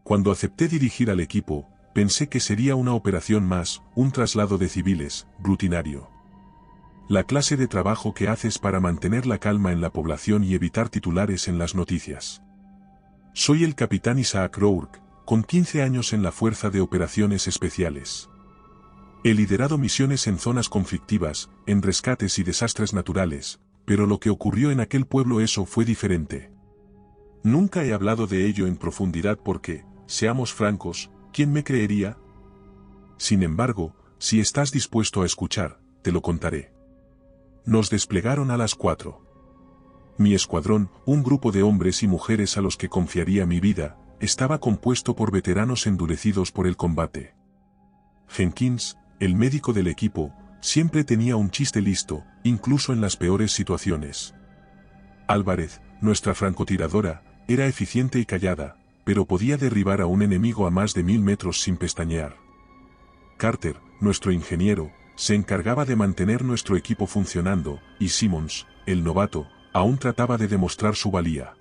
Cuando acepté dirigir al equipo, pensé que sería una operación más, un traslado de civiles, rutinario. La clase de trabajo que haces para mantener la calma en la población y evitar titulares en las noticias. Soy el capitán Isaac Rourke, con 15 años en la Fuerza de Operaciones Especiales. He liderado misiones en zonas conflictivas, en rescates y desastres naturales, pero lo que ocurrió en aquel pueblo eso fue diferente. Nunca he hablado de ello en profundidad porque, seamos francos, ¿quién me creería? Sin embargo, si estás dispuesto a escuchar, te lo contaré. Nos desplegaron a las 4. Mi escuadrón, un grupo de hombres y mujeres a los que confiaría mi vida, estaba compuesto por veteranos endurecidos por el combate. Jenkins, el médico del equipo, siempre tenía un chiste listo, incluso en las peores situaciones. Álvarez, nuestra francotiradora, era eficiente y callada, pero podía derribar a un enemigo a más de 1000 metros sin pestañear. Carter, nuestro ingeniero, se encargaba de mantener nuestro equipo funcionando, y Simmons, el novato, aún trataba de demostrar su valía.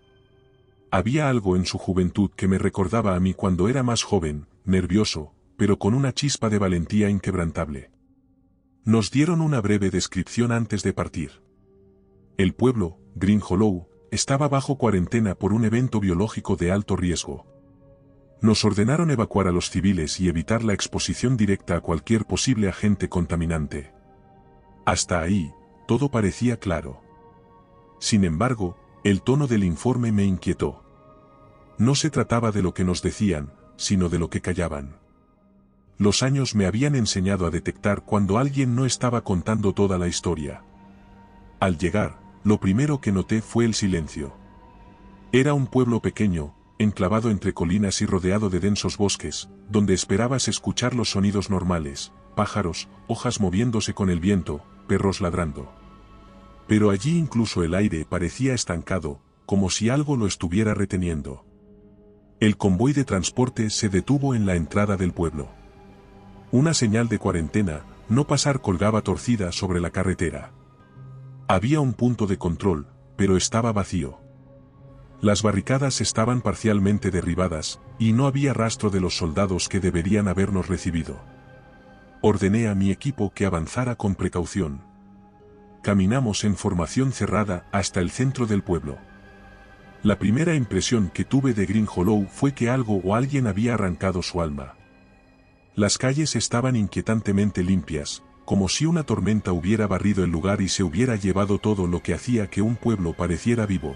Había algo en su juventud que me recordaba a mí cuando era más joven, nervioso, pero con una chispa de valentía inquebrantable. Nos dieron una breve descripción antes de partir. El pueblo, Green Hollow, estaba bajo cuarentena por un evento biológico de alto riesgo. Nos ordenaron evacuar a los civiles y evitar la exposición directa a cualquier posible agente contaminante. Hasta ahí, todo parecía claro. Sin embargo, el tono del informe me inquietó. No se trataba de lo que nos decían, sino de lo que callaban. Los años me habían enseñado a detectar cuando alguien no estaba contando toda la historia. Al llegar, lo primero que noté fue el silencio. Era un pueblo pequeño, enclavado entre colinas y rodeado de densos bosques, donde esperabas escuchar los sonidos normales, pájaros, hojas moviéndose con el viento, perros ladrando. Pero allí incluso el aire parecía estancado, como si algo lo estuviera reteniendo. El convoy de transporte se detuvo en la entrada del pueblo. Una señal de cuarentena, no pasar, colgaba torcida sobre la carretera. Había un punto de control, pero estaba vacío. Las barricadas estaban parcialmente derribadas, y no había rastro de los soldados que deberían habernos recibido. Ordené a mi equipo que avanzara con precaución. Caminamos en formación cerrada hasta el centro del pueblo. La primera impresión que tuve de Green Hollow fue que algo o alguien había arrancado su alma. Las calles estaban inquietantemente limpias, como si una tormenta hubiera barrido el lugar y se hubiera llevado todo lo que hacía que un pueblo pareciera vivo.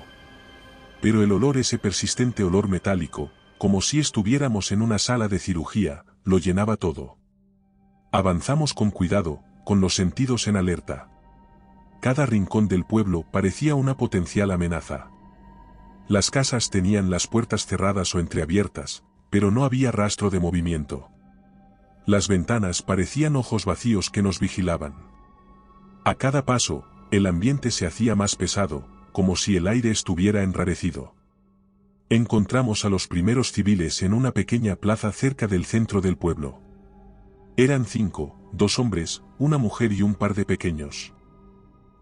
Pero el olor, ese persistente olor metálico, como si estuviéramos en una sala de cirugía, lo llenaba todo. Avanzamos con cuidado, con los sentidos en alerta. Cada rincón del pueblo parecía una potencial amenaza. Las casas tenían las puertas cerradas o entreabiertas, pero no había rastro de movimiento. Las ventanas parecían ojos vacíos que nos vigilaban. A cada paso, el ambiente se hacía más pesado, como si el aire estuviera enrarecido. Encontramos a los primeros civiles en una pequeña plaza cerca del centro del pueblo. Eran 5, 2 hombres, una mujer y un par de pequeños.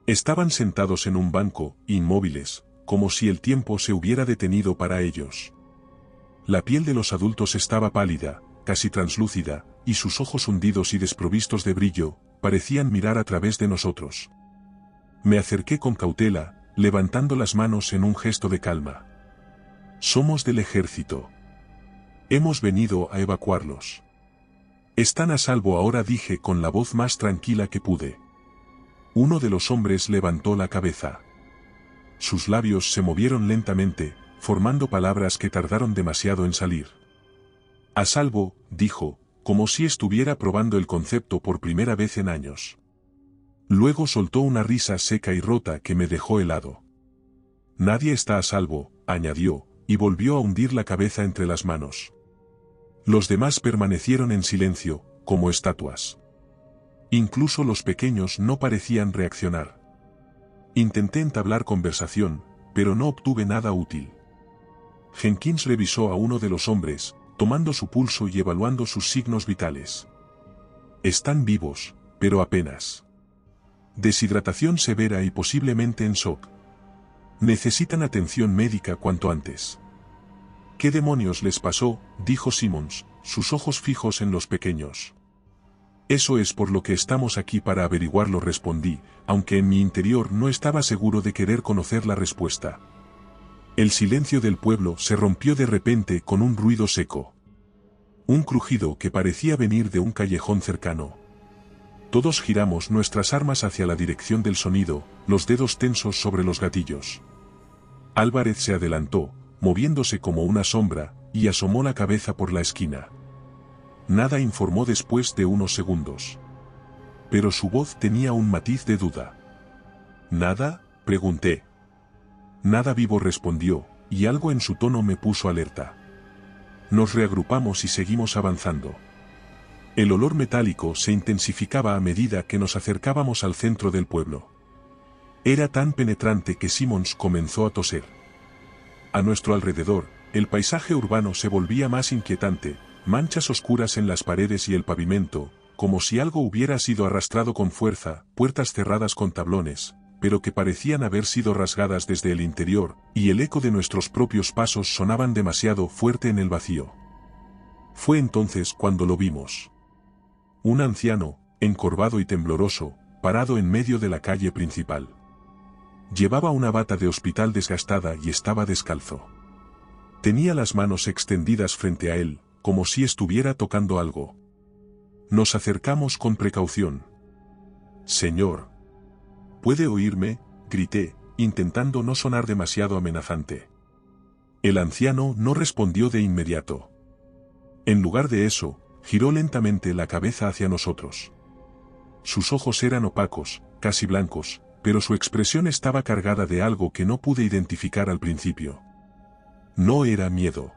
Estaban sentados en un banco, inmóviles, como si el tiempo se hubiera detenido para ellos. La piel de los adultos estaba pálida, casi translúcida, y sus ojos hundidos y desprovistos de brillo, parecían mirar a través de nosotros. Me acerqué con cautela, levantando las manos en un gesto de calma. Somos del ejército. Hemos venido a evacuarlos. Están a salvo ahora, dije con la voz más tranquila que pude. Uno de los hombres levantó la cabeza. Sus labios se movieron lentamente, formando palabras que tardaron demasiado en salir. A salvo, dijo, como si estuviera probando el concepto por primera vez en años. Luego soltó una risa seca y rota que me dejó helado. Nadie está a salvo, añadió, y volvió a hundir la cabeza entre las manos. Los demás permanecieron en silencio, como estatuas. Incluso los pequeños no parecían reaccionar. Intenté entablar conversación, pero no obtuve nada útil. Jenkins revisó a uno de los hombres, tomando su pulso y evaluando sus signos vitales. Están vivos, pero apenas. Deshidratación severa y posiblemente en shock. Necesitan atención médica cuanto antes. ¿Qué demonios les pasó?, dijo Simmons, sus ojos fijos en los pequeños. Eso es por lo que estamos aquí para averiguarlo, respondí, aunque en mi interior no estaba seguro de querer conocer la respuesta. El silencio del pueblo se rompió de repente con un ruido seco. Un crujido que parecía venir de un callejón cercano. Todos giramos nuestras armas hacia la dirección del sonido, los dedos tensos sobre los gatillos. Álvarez se adelantó, moviéndose como una sombra, y asomó la cabeza por la esquina. Nada, informó después de unos segundos. Pero su voz tenía un matiz de duda. ¿Nada?, pregunté. Nada vivo, respondió, y algo en su tono me puso alerta. Nos reagrupamos y seguimos avanzando. El olor metálico se intensificaba a medida que nos acercábamos al centro del pueblo. Era tan penetrante que Simmons comenzó a toser. A nuestro alrededor, el paisaje urbano se volvía más inquietante, manchas oscuras en las paredes y el pavimento, como si algo hubiera sido arrastrado con fuerza, puertas cerradas con tablones, pero que parecían haber sido rasgadas desde el interior, y el eco de nuestros propios pasos sonaban demasiado fuerte en el vacío. Fue entonces cuando lo vimos. Un anciano, encorvado y tembloroso, parado en medio de la calle principal. Llevaba una bata de hospital desgastada y estaba descalzo. Tenía las manos extendidas frente a él, como si estuviera tocando algo. Nos acercamos con precaución. «Señor. ¿Puede oírme?», grité, intentando no sonar demasiado amenazante. El anciano no respondió de inmediato. En lugar de eso, giró lentamente la cabeza hacia nosotros. Sus ojos eran opacos, casi blancos, pero su expresión estaba cargada de algo que no pude identificar al principio. No era miedo.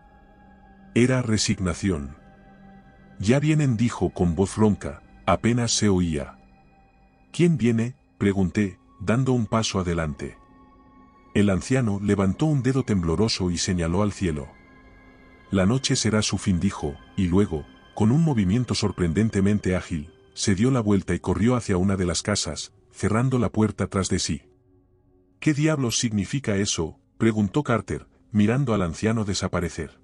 Era resignación. «Ya vienen», dijo con voz ronca, apenas se oía. «¿Quién viene?», pregunté, dando un paso adelante. El anciano levantó un dedo tembloroso y señaló al cielo. «La noche será su fin», dijo, y luego, con un movimiento sorprendentemente ágil, se dio la vuelta y corrió hacia una de las casas, cerrando la puerta tras de sí. «¿Qué diablos significa eso?», preguntó Carter, mirando al anciano desaparecer.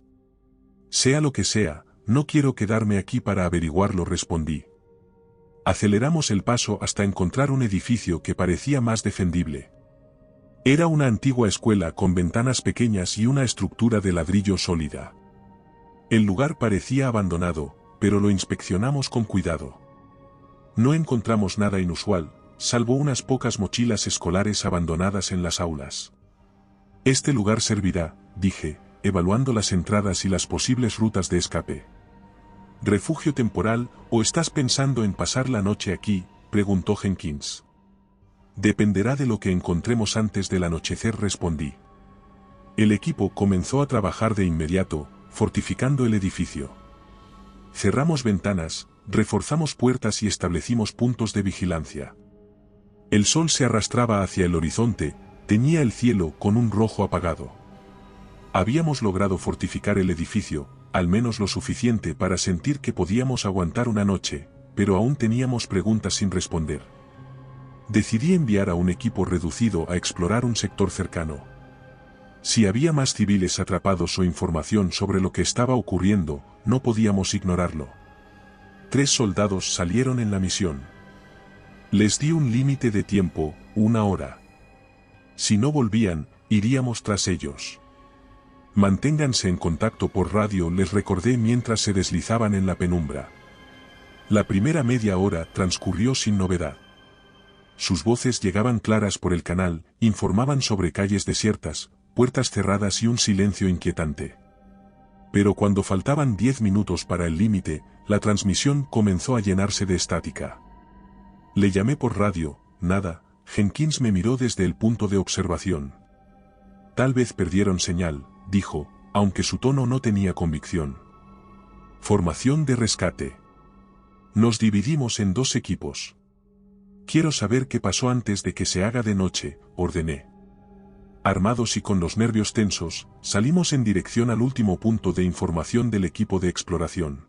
«Sea lo que sea, no quiero quedarme aquí para averiguarlo», respondí. Aceleramos el paso hasta encontrar un edificio que parecía más defendible. Era una antigua escuela con ventanas pequeñas y una estructura de ladrillo sólida. El lugar parecía abandonado, pero lo inspeccionamos con cuidado. No encontramos nada inusual, salvo unas pocas mochilas escolares abandonadas en las aulas. «Este lugar servirá», dije, evaluando las entradas y las posibles rutas de escape. «¿Refugio temporal, o estás pensando en pasar la noche aquí?», preguntó Jenkins. «Dependerá de lo que encontremos antes del anochecer», respondí. El equipo comenzó a trabajar de inmediato, fortificando el edificio. Cerramos ventanas, reforzamos puertas y establecimos puntos de vigilancia. El sol se arrastraba hacia el horizonte, teñía el cielo con un rojo apagado. Habíamos logrado fortificar el edificio, al menos lo suficiente para sentir que podíamos aguantar una noche, pero aún teníamos preguntas sin responder. Decidí enviar a un equipo reducido a explorar un sector cercano. Si había más civiles atrapados o información sobre lo que estaba ocurriendo, no podíamos ignorarlo. 3 soldados salieron en la misión. Les di un límite de tiempo, 1 hora. Si no volvían, iríamos tras ellos. «Manténganse en contacto por radio», les recordé mientras se deslizaban en la penumbra. La primera media hora transcurrió sin novedad. Sus voces llegaban claras por el canal, informaban sobre calles desiertas, puertas cerradas y un silencio inquietante. Pero cuando faltaban 10 minutos para el límite, la transmisión comenzó a llenarse de estática. Le llamé por radio, nada. Jenkins me miró desde el punto de observación. «Tal vez perdieron señal», dijo, aunque su tono no tenía convicción. «Formación de rescate. Nos dividimos en 2 equipos. Quiero saber qué pasó antes de que se haga de noche», ordené. Armados y con los nervios tensos, salimos en dirección al último punto de información del equipo de exploración.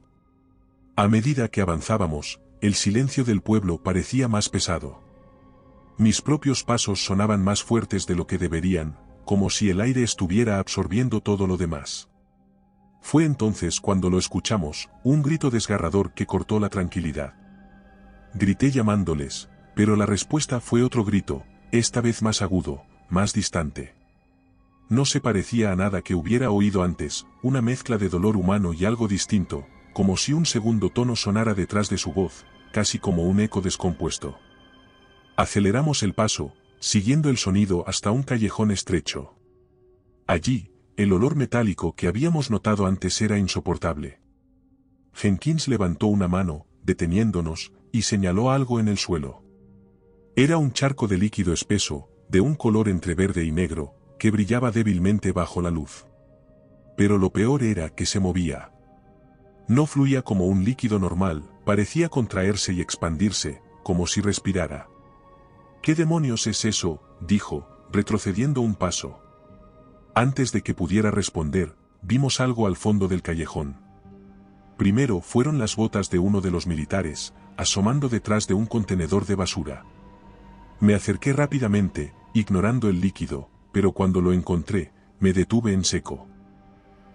A medida que avanzábamos, el silencio del pueblo parecía más pesado. Mis propios pasos sonaban más fuertes de lo que deberían, como si el aire estuviera absorbiendo todo lo demás. Fue entonces cuando lo escuchamos, un grito desgarrador que cortó la tranquilidad. Grité llamándoles, pero la respuesta fue otro grito, esta vez más agudo, más distante. No se parecía a nada que hubiera oído antes, una mezcla de dolor humano y algo distinto, como si un segundo tono sonara detrás de su voz, casi como un eco descompuesto. Aceleramos el paso, siguiendo el sonido hasta un callejón estrecho. Allí, el olor metálico que habíamos notado antes era insoportable. Jenkins levantó una mano, deteniéndonos, y señaló algo en el suelo. Era un charco de líquido espeso, de un color entre verde y negro, que brillaba débilmente bajo la luz. Pero lo peor era que se movía. No fluía como un líquido normal, parecía contraerse y expandirse, como si respirara. ¿Qué demonios es eso?, dijo, retrocediendo un paso. Antes de que pudiera responder, vimos algo al fondo del callejón. Primero fueron las botas de uno de los militares, asomando detrás de un contenedor de basura. Me acerqué rápidamente, ignorando el líquido, pero cuando lo encontré, me detuve en seco.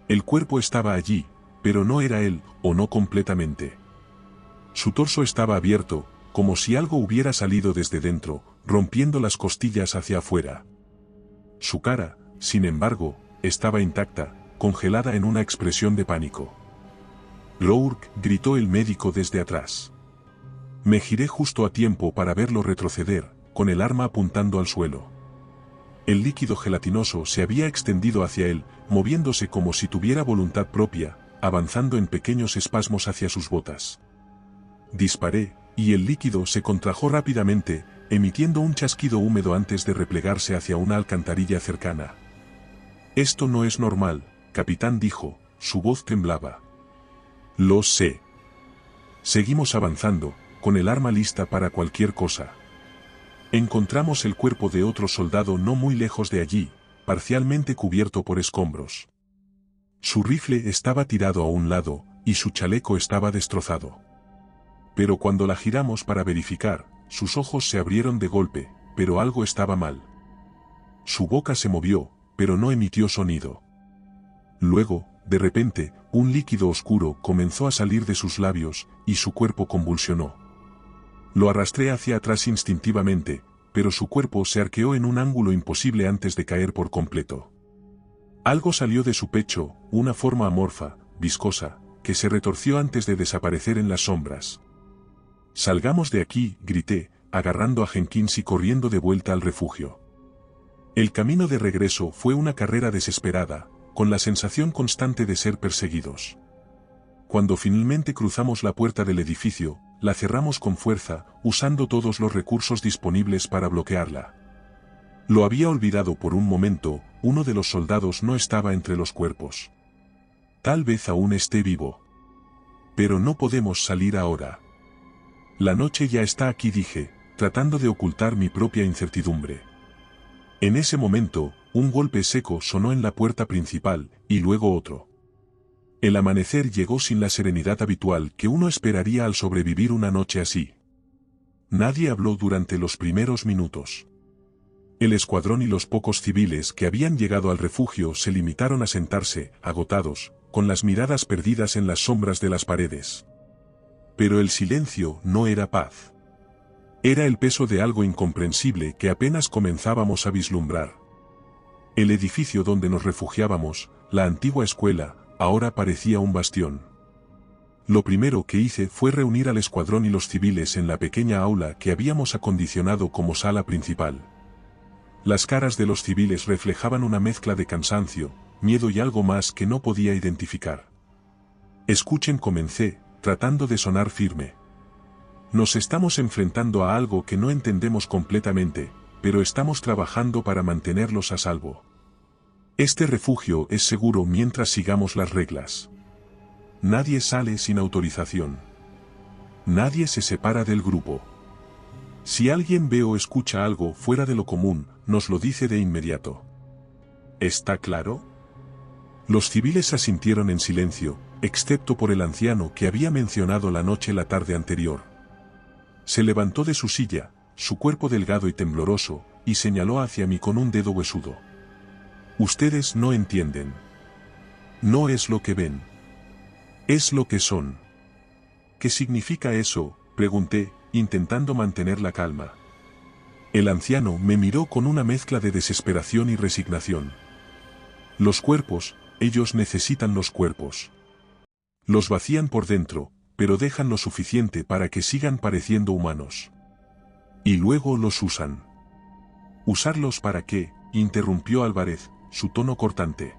El cuerpo estaba allí, pero no era él, o no completamente. Su torso estaba abierto, como si algo hubiera salido desde dentro, rompiendo las costillas hacia afuera. Su cara, sin embargo, estaba intacta, congelada en una expresión de pánico. «Rourke», gritó el médico desde atrás. Me giré justo a tiempo para verlo retroceder, con el arma apuntando al suelo. El líquido gelatinoso se había extendido hacia él, moviéndose como si tuviera voluntad propia, avanzando en pequeños espasmos hacia sus botas. Disparé, y el líquido se contrajo rápidamente, emitiendo un chasquido húmedo antes de replegarse hacia una alcantarilla cercana. «Esto no es normal», capitán dijo, su voz temblaba. «Lo sé». Seguimos avanzando, con el arma lista para cualquier cosa. Encontramos el cuerpo de otro soldado no muy lejos de allí, parcialmente cubierto por escombros. Su rifle estaba tirado a un lado, y su chaleco estaba destrozado. Pero cuando la giramos para verificar, sus ojos se abrieron de golpe, pero algo estaba mal. Su boca se movió, pero no emitió sonido. Luego, de repente, un líquido oscuro comenzó a salir de sus labios, y su cuerpo convulsionó. Lo arrastré hacia atrás instintivamente, pero su cuerpo se arqueó en un ángulo imposible antes de caer por completo. Algo salió de su pecho, una forma amorfa, viscosa, que se retorció antes de desaparecer en las sombras. «Salgamos de aquí», grité, agarrando a Jenkins y corriendo de vuelta al refugio. El camino de regreso fue una carrera desesperada, con la sensación constante de ser perseguidos. Cuando finalmente cruzamos la puerta del edificio, la cerramos con fuerza, usando todos los recursos disponibles para bloquearla. Lo había olvidado por un momento, uno de los soldados no estaba entre los cuerpos. Tal vez aún esté vivo. Pero no podemos salir ahora. La noche ya está aquí, dije, tratando de ocultar mi propia incertidumbre. En ese momento, un golpe seco sonó en la puerta principal, y luego otro. El amanecer llegó sin la serenidad habitual que uno esperaría al sobrevivir una noche así. Nadie habló durante los primeros minutos. El escuadrón y los pocos civiles que habían llegado al refugio se limitaron a sentarse, agotados, con las miradas perdidas en las sombras de las paredes. Pero el silencio no era paz. Era el peso de algo incomprensible que apenas comenzábamos a vislumbrar. El edificio donde nos refugiábamos, la antigua escuela, ahora parecía un bastión. Lo primero que hice fue reunir al escuadrón y los civiles en la pequeña aula que habíamos acondicionado como sala principal. Las caras de los civiles reflejaban una mezcla de cansancio, miedo y algo más que no podía identificar. «Escuchen», comencé, tratando de sonar firme. «Nos estamos enfrentando a algo que no entendemos completamente, pero estamos trabajando para mantenerlos a salvo. Este refugio es seguro mientras sigamos las reglas. Nadie sale sin autorización. Nadie se separa del grupo. Si alguien ve o escucha algo fuera de lo común, nos lo dice de inmediato. ¿Está claro?». Los civiles asintieron en silencio, excepto por el anciano que había mencionado la tarde anterior. Se levantó de su silla, su cuerpo delgado y tembloroso, y señaló hacia mí con un dedo huesudo. «Ustedes no entienden. No es lo que ven. Es lo que son. ¿Qué significa eso?, pregunté, intentando mantener la calma. El anciano me miró con una mezcla de desesperación y resignación. Los cuerpos, ellos necesitan los cuerpos. Los vacían por dentro, pero dejan lo suficiente para que sigan pareciendo humanos. Y luego los usan. ¿Usarlos para qué?, interrumpió Álvarez, su tono cortante.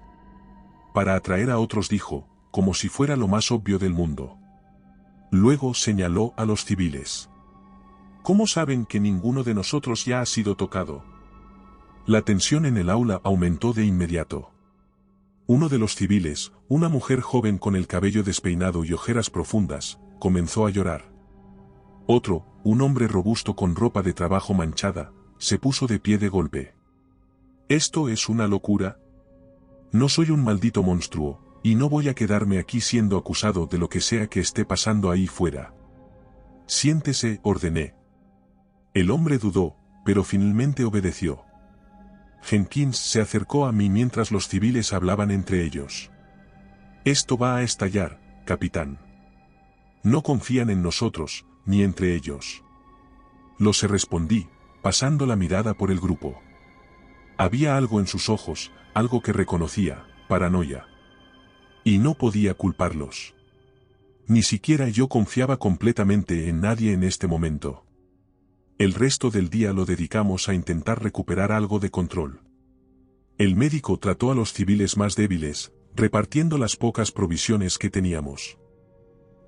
Para atraer a otros, dijo, como si fuera lo más obvio del mundo. Luego señaló a los civiles. ¿Cómo saben que ninguno de nosotros ya ha sido tocado? La tensión en el aula aumentó de inmediato. Uno de los civiles, una mujer joven con el cabello despeinado y ojeras profundas, comenzó a llorar. Otro, un hombre robusto con ropa de trabajo manchada, se puso de pie de golpe. ¿Esto es una locura? No soy un maldito monstruo, y no voy a quedarme aquí siendo acusado de lo que sea que esté pasando ahí fuera. Siéntese, ordené. El hombre dudó, pero finalmente obedeció. Jenkins se acercó a mí mientras los civiles hablaban entre ellos. Esto va a estallar, capitán. No confían en nosotros, ni entre ellos. Lo sé, respondí, pasando la mirada por el grupo. Había algo en sus ojos, algo que reconocía, paranoia. Y no podía culparlos. Ni siquiera yo confiaba completamente en nadie en este momento. El resto del día lo dedicamos a intentar recuperar algo de control. El médico trató a los civiles más débiles, repartiendo las pocas provisiones que teníamos.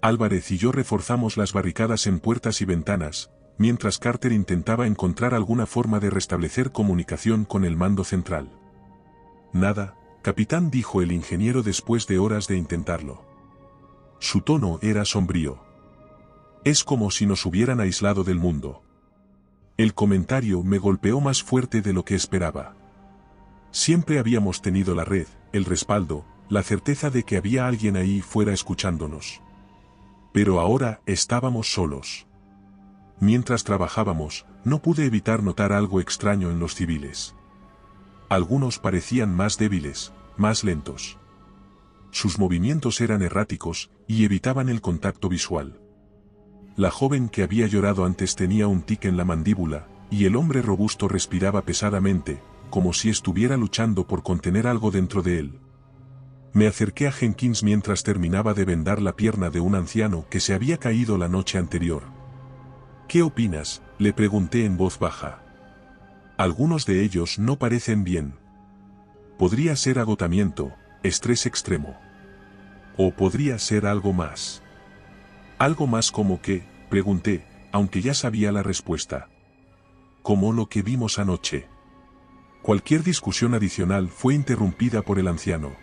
Álvarez y yo reforzamos las barricadas en puertas y ventanas, mientras Carter intentaba encontrar alguna forma de restablecer comunicación con el mando central. Nada, capitán, dijo el ingeniero después de horas de intentarlo. Su tono era sombrío. Es como si nos hubieran aislado del mundo. El comentario me golpeó más fuerte de lo que esperaba. Siempre habíamos tenido la red, el respaldo, la certeza de que había alguien ahí fuera escuchándonos. Pero ahora estábamos solos. Mientras trabajábamos, no pude evitar notar algo extraño en los civiles. Algunos parecían más débiles, más lentos. Sus movimientos eran erráticos, y evitaban el contacto visual. La joven que había llorado antes tenía un tic en la mandíbula, y el hombre robusto respiraba pesadamente, como si estuviera luchando por contener algo dentro de él. Me acerqué a Jenkins mientras terminaba de vendar la pierna de un anciano que se había caído la noche anterior. ¿Qué opinas?, le pregunté en voz baja. Algunos de ellos no parecen bien. Podría ser agotamiento, estrés extremo. O podría ser algo más. ¿Algo más como qué?, pregunté, aunque ya sabía la respuesta. Como lo que vimos anoche. Cualquier discusión adicional fue interrumpida por el anciano.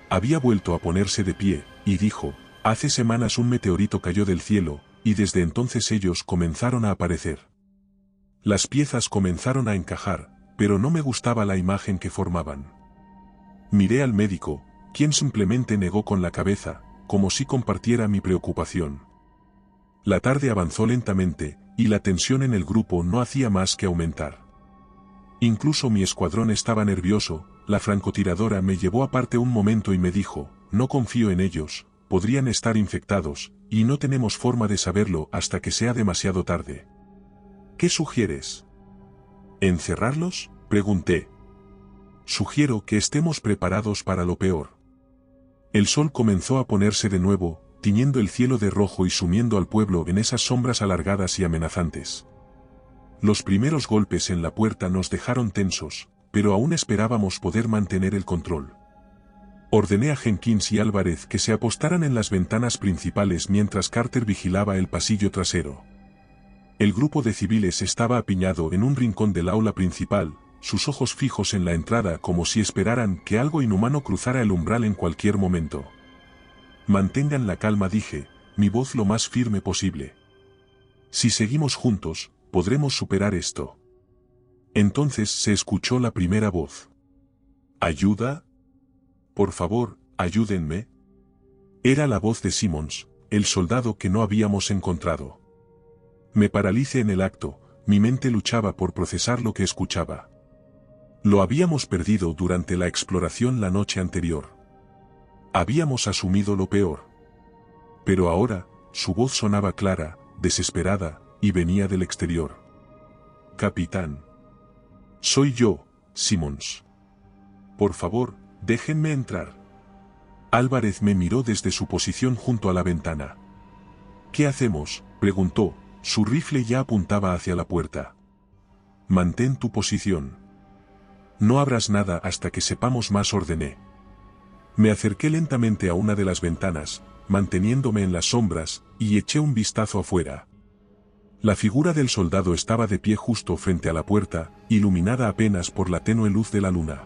Había vuelto a ponerse de pie, y dijo, hace semanas un meteorito cayó del cielo, y desde entonces ellos comenzaron a aparecer. Las piezas comenzaron a encajar, pero no me gustaba la imagen que formaban. Miré al médico, quien simplemente negó con la cabeza, como si compartiera mi preocupación. La tarde avanzó lentamente, y la tensión en el grupo no hacía más que aumentar. Incluso mi escuadrón estaba nervioso. La francotiradora me llevó aparte un momento y me dijo, no confío en ellos, podrían estar infectados, y no tenemos forma de saberlo hasta que sea demasiado tarde. ¿Qué sugieres? ¿Encerrarlos?, pregunté. Sugiero que estemos preparados para lo peor. El sol comenzó a ponerse de nuevo, tiñendo el cielo de rojo y sumiendo al pueblo en esas sombras alargadas y amenazantes. Los primeros golpes en la puerta nos dejaron tensos, pero aún esperábamos poder mantener el control. Ordené a Jenkins y Álvarez que se apostaran en las ventanas principales mientras Carter vigilaba el pasillo trasero. El grupo de civiles estaba apiñado en un rincón del aula principal, sus ojos fijos en la entrada como si esperaran que algo inhumano cruzara el umbral en cualquier momento. Mantengan la calma, dije, mi voz lo más firme posible. Si seguimos juntos, podremos superar esto. Entonces se escuchó la primera voz. ¿Ayuda? Por favor, ayúdenme. Era la voz de Simmons, el soldado que no habíamos encontrado. Me paralicé en el acto, mi mente luchaba por procesar lo que escuchaba. Lo habíamos perdido durante la exploración la noche anterior. Habíamos asumido lo peor. Pero ahora, su voz sonaba clara, desesperada, y venía del exterior. Capitán. Soy yo, Simmons. Por favor, déjenme entrar. Álvarez me miró desde su posición junto a la ventana. ¿Qué hacemos?, preguntó, su rifle ya apuntaba hacia la puerta. Mantén tu posición. No abras nada hasta que sepamos más, ordené. Me acerqué lentamente a una de las ventanas, manteniéndome en las sombras, y eché un vistazo afuera. La figura del soldado estaba de pie justo frente a la puerta, iluminada apenas por la tenue luz de la luna.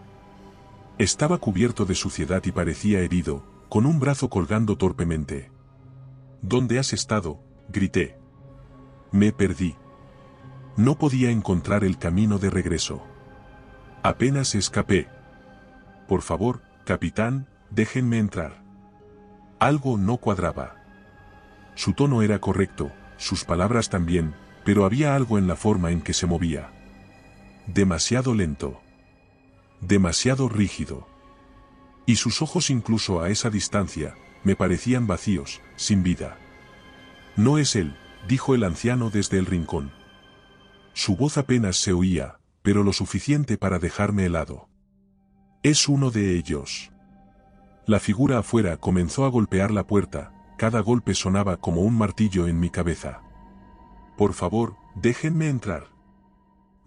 Estaba cubierto de suciedad y parecía herido, con un brazo colgando torpemente. ¿Dónde has estado?, grité. Me perdí. No podía encontrar el camino de regreso. Apenas escapé. Por favor, capitán, déjenme entrar. Algo no cuadraba. Su tono era correcto, sus palabras también, pero había algo en la forma en que se movía. Demasiado lento. Demasiado rígido. Y sus ojos, incluso a esa distancia, me parecían vacíos, sin vida. No es él, dijo el anciano desde el rincón. Su voz apenas se oía, pero lo suficiente para dejarme helado. Es uno de ellos. La figura afuera comenzó a golpear la puerta, cada golpe sonaba como un martillo en mi cabeza. Por favor, déjenme entrar.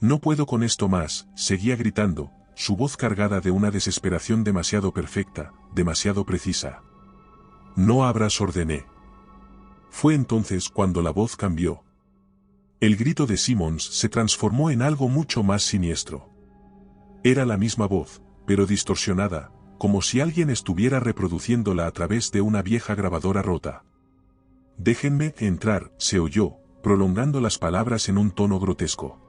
No puedo con esto más, seguía gritando, su voz cargada de una desesperación demasiado perfecta, demasiado precisa. No abras, ordené. Fue entonces cuando la voz cambió. El grito de Simmons se transformó en algo mucho más siniestro. Era la misma voz, pero distorsionada, como si alguien estuviera reproduciéndola a través de una vieja grabadora rota. Déjenme entrar, se oyó, prolongando las palabras en un tono grotesco.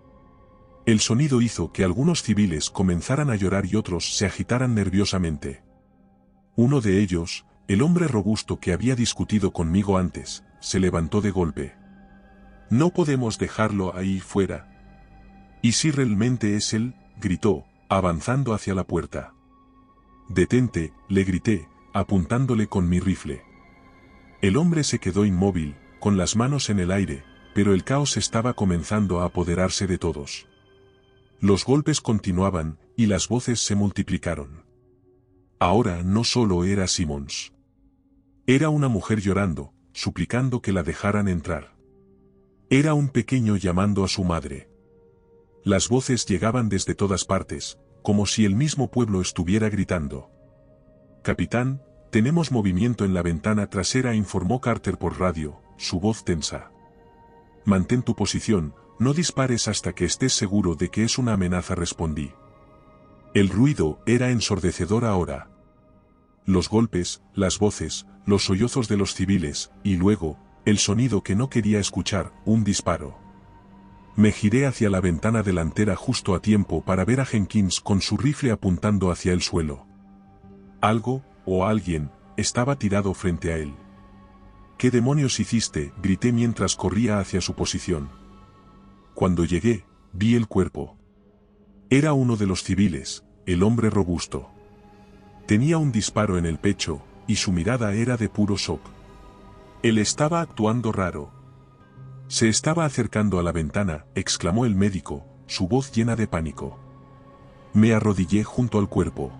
El sonido hizo que algunos civiles comenzaran a llorar y otros se agitaran nerviosamente. Uno de ellos, el hombre robusto que había discutido conmigo antes, se levantó de golpe. No podemos dejarlo ahí fuera. ¿Y si realmente es él?, gritó, avanzando hacia la puerta. Detente, le grité, apuntándole con mi rifle. El hombre se quedó inmóvil, con las manos en el aire, pero el caos estaba comenzando a apoderarse de todos. Los golpes continuaban, y las voces se multiplicaron. Ahora no solo era Simmons. Era una mujer llorando, suplicando que la dejaran entrar. Era un pequeño llamando a su madre. Las voces llegaban desde todas partes, como si el mismo pueblo estuviera gritando. Capitán, tenemos movimiento en la ventana trasera, informó Carter por radio, su voz tensa. Mantén tu posición, no dispares hasta que estés seguro de que es una amenaza, respondí. El ruido era ensordecedor ahora. Los golpes, las voces, los sollozos de los civiles, y luego, el sonido que no quería escuchar, un disparo. Me giré hacia la ventana delantera justo a tiempo para ver a Jenkins con su rifle apuntando hacia el suelo. Algo, o alguien, estaba tirado frente a él. ¿Qué demonios hiciste?, grité mientras corría hacia su posición. Cuando llegué, vi el cuerpo. Era uno de los civiles, el hombre robusto. Tenía un disparo en el pecho, y su mirada era de puro shock. Él estaba actuando raro. Se estaba acercando a la ventana, exclamó el médico, su voz llena de pánico. Me arrodillé junto al cuerpo.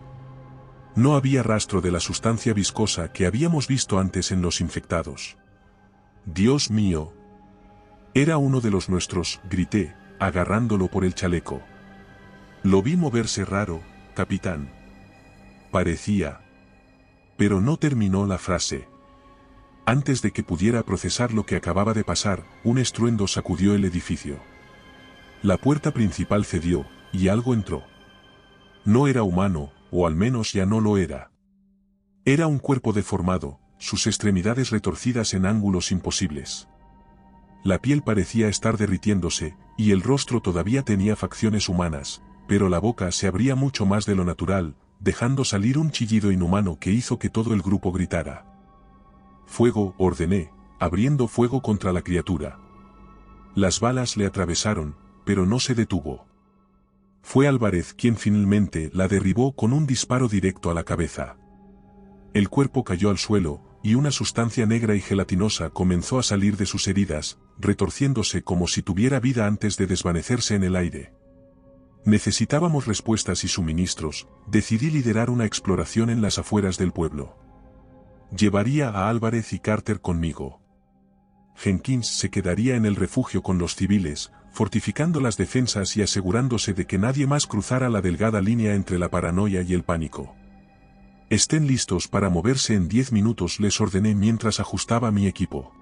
No había rastro de la sustancia viscosa que habíamos visto antes en los infectados. Dios mío. Era uno de los nuestros, grité, agarrándolo por el chaleco. Lo vi moverse raro, capitán. Parecía. Pero no terminó la frase. Antes de que pudiera procesar lo que acababa de pasar, un estruendo sacudió el edificio. La puerta principal cedió, y algo entró. No era humano, o al menos ya no lo era. Era un cuerpo deformado, sus extremidades retorcidas en ángulos imposibles. La piel parecía estar derritiéndose, y el rostro todavía tenía facciones humanas, pero la boca se abría mucho más de lo natural, dejando salir un chillido inhumano que hizo que todo el grupo gritara. Fuego, ordené, abriendo fuego contra la criatura. Las balas le atravesaron, pero no se detuvo. Fue Álvarez quien finalmente la derribó con un disparo directo a la cabeza. El cuerpo cayó al suelo, y una sustancia negra y gelatinosa comenzó a salir de sus heridas, retorciéndose como si tuviera vida antes de desvanecerse en el aire. Necesitábamos respuestas y suministros. Decidí liderar una exploración en las afueras del pueblo. Llevaría a Álvarez y Carter conmigo. Jenkins se quedaría en el refugio con los civiles, fortificando las defensas y asegurándose de que nadie más cruzara la delgada línea entre la paranoia y el pánico. Estén listos para moverse en 10 minutos, les ordené mientras ajustaba mi equipo.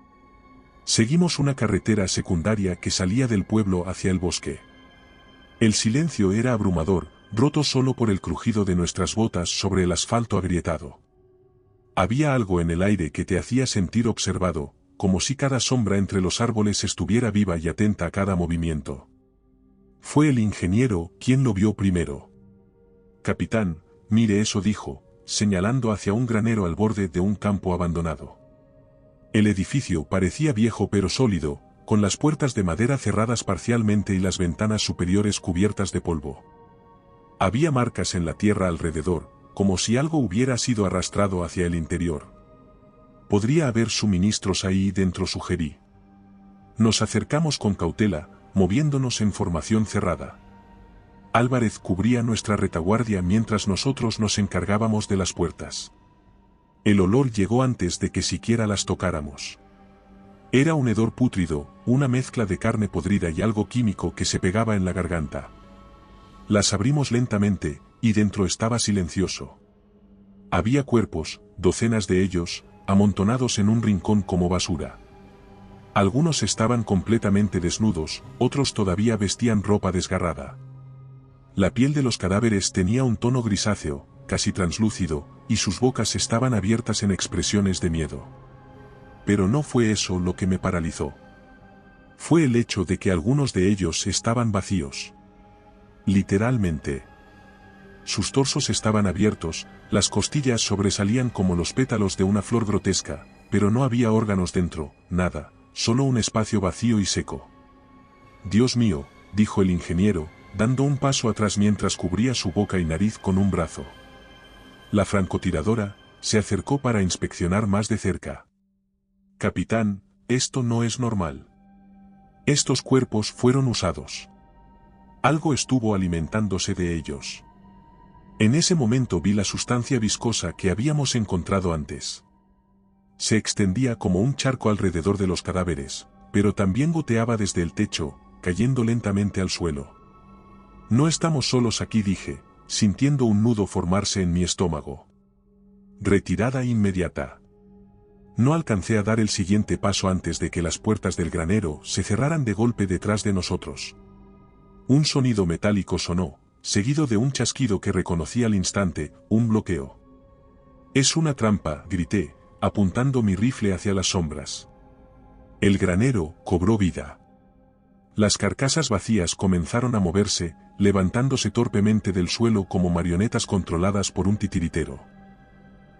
Seguimos una carretera secundaria que salía del pueblo hacia el bosque. El silencio era abrumador, roto solo por el crujido de nuestras botas sobre el asfalto agrietado. Había algo en el aire que te hacía sentir observado, como si cada sombra entre los árboles estuviera viva y atenta a cada movimiento. Fue el ingeniero quien lo vio primero. «Capitán, mire eso», dijo, señalando hacia un granero al borde de un campo abandonado. El edificio parecía viejo pero sólido, con las puertas de madera cerradas parcialmente y las ventanas superiores cubiertas de polvo. Había marcas en la tierra alrededor, como si algo hubiera sido arrastrado hacia el interior. Podría haber suministros ahí dentro, sugerí. Nos acercamos con cautela, moviéndonos en formación cerrada. Álvarez cubría nuestra retaguardia mientras nosotros nos encargábamos de las puertas. El olor llegó antes de que siquiera las tocáramos. Era un hedor pútrido, una mezcla de carne podrida y algo químico que se pegaba en la garganta. Las abrimos lentamente, y dentro estaba silencioso. Había cuerpos, docenas de ellos, amontonados en un rincón como basura. Algunos estaban completamente desnudos, otros todavía vestían ropa desgarrada. La piel de los cadáveres tenía un tono grisáceo, casi translúcido, y sus bocas estaban abiertas en expresiones de miedo. Pero no fue eso lo que me paralizó. Fue el hecho de que algunos de ellos estaban vacíos. Literalmente. Sus torsos estaban abiertos, las costillas sobresalían como los pétalos de una flor grotesca, pero no había órganos dentro, nada, solo un espacio vacío y seco. «Dios mío», dijo el ingeniero, dando un paso atrás mientras cubría su boca y nariz con un brazo. La francotiradora se acercó para inspeccionar más de cerca. «Capitán, esto no es normal. Estos cuerpos fueron usados. Algo estuvo alimentándose de ellos». En ese momento vi la sustancia viscosa que habíamos encontrado antes. Se extendía como un charco alrededor de los cadáveres, pero también goteaba desde el techo, cayendo lentamente al suelo. «No estamos solos aquí», dije, sintiendo un nudo formarse en mi estómago. «Retirada inmediata». No alcancé a dar el siguiente paso antes de que las puertas del granero se cerraran de golpe detrás de nosotros. Un sonido metálico sonó, seguido de un chasquido que reconocí al instante, un bloqueo. «Es una trampa», grité, apuntando mi rifle hacia las sombras. El granero cobró vida. Las carcasas vacías comenzaron a moverse, levantándose torpemente del suelo como marionetas controladas por un titiritero.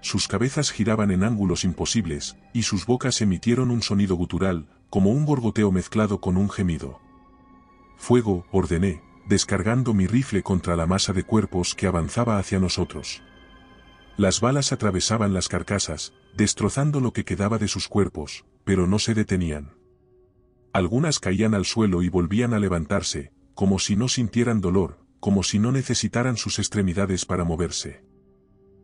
Sus cabezas giraban en ángulos imposibles, y sus bocas emitieron un sonido gutural, como un gorgoteo mezclado con un gemido. «Fuego», ordené, descargando mi rifle contra la masa de cuerpos que avanzaba hacia nosotros. Las balas atravesaban las carcasas, destrozando lo que quedaba de sus cuerpos, pero no se detenían. Algunas caían al suelo y volvían a levantarse, como si no sintieran dolor, como si no necesitaran sus extremidades para moverse.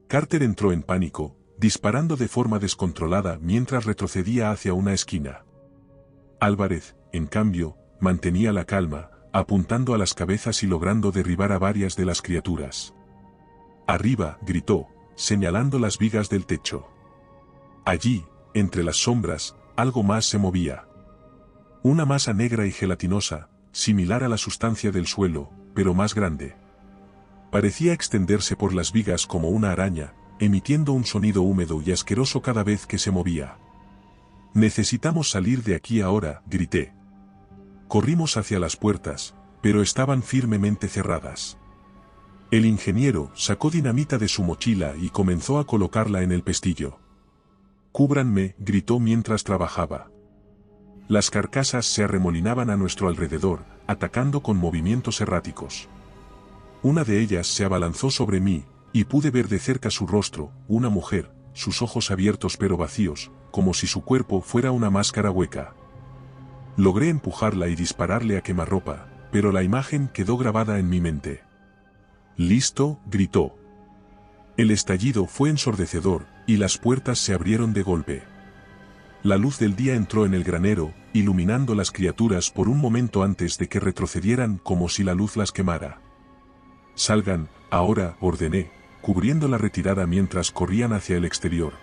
Carter entró en pánico, disparando de forma descontrolada mientras retrocedía hacia una esquina. Álvarez, en cambio, mantenía la calma, apuntando a las cabezas y logrando derribar a varias de las criaturas. «Arriba», gritó, señalando las vigas del techo. Allí, entre las sombras, algo más se movía. Una masa negra y gelatinosa, similar a la sustancia del suelo, pero más grande. Parecía extenderse por las vigas como una araña, emitiendo un sonido húmedo y asqueroso cada vez que se movía. «Necesitamos salir de aquí ahora», grité. Corrimos hacia las puertas, pero estaban firmemente cerradas. El ingeniero sacó dinamita de su mochila y comenzó a colocarla en el pestillo. «Cúbranme», gritó mientras trabajaba. Las carcasas se arremolinaban a nuestro alrededor, atacando con movimientos erráticos. Una de ellas se abalanzó sobre mí, y pude ver de cerca su rostro, una mujer, sus ojos abiertos pero vacíos, como si su cuerpo fuera una máscara hueca. Logré empujarla y dispararle a quemarropa, pero la imagen quedó grabada en mi mente. «¡Listo!», gritó. El estallido fue ensordecedor, y las puertas se abrieron de golpe. La luz del día entró en el granero, iluminando las criaturas por un momento antes de que retrocedieran como si la luz las quemara. «Salgan, ahora», ordené, cubriendo la retirada mientras corrían hacia el exterior.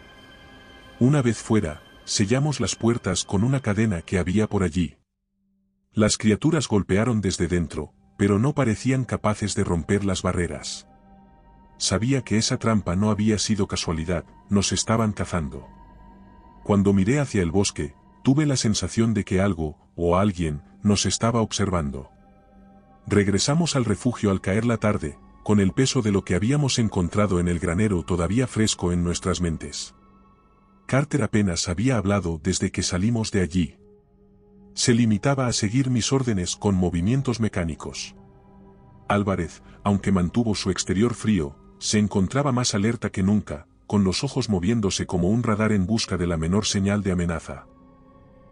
Una vez fuera, sellamos las puertas con una cadena que había por allí. Las criaturas golpearon desde dentro, pero no parecían capaces de romper las barreras. Sabía que esa trampa no había sido casualidad, nos estaban cazando. Cuando miré hacia el bosque, tuve la sensación de que algo, o alguien, nos estaba observando. Regresamos al refugio al caer la tarde, con el peso de lo que habíamos encontrado en el granero todavía fresco en nuestras mentes. Carter apenas había hablado desde que salimos de allí. Se limitaba a seguir mis órdenes con movimientos mecánicos. Álvarez, aunque mantuvo su exterior frío, se encontraba más alerta que nunca, con los ojos moviéndose como un radar en busca de la menor señal de amenaza.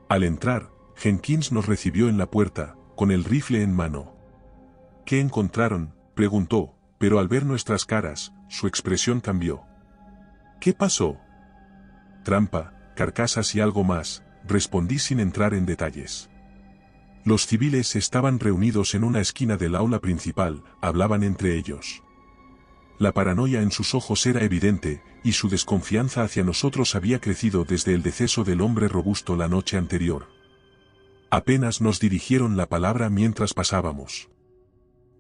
Al entrar, Jenkins nos recibió en la puerta, con el rifle en mano. «¿Qué encontraron?», preguntó, pero al ver nuestras caras, su expresión cambió. «¿Qué pasó?». «Trampa, carcasas y algo más», respondí sin entrar en detalles. Los civiles estaban reunidos en una esquina del aula principal, hablaban entre ellos. La paranoia en sus ojos era evidente, y su desconfianza hacia nosotros había crecido desde el deceso del hombre robusto la noche anterior. Apenas nos dirigieron la palabra mientras pasábamos.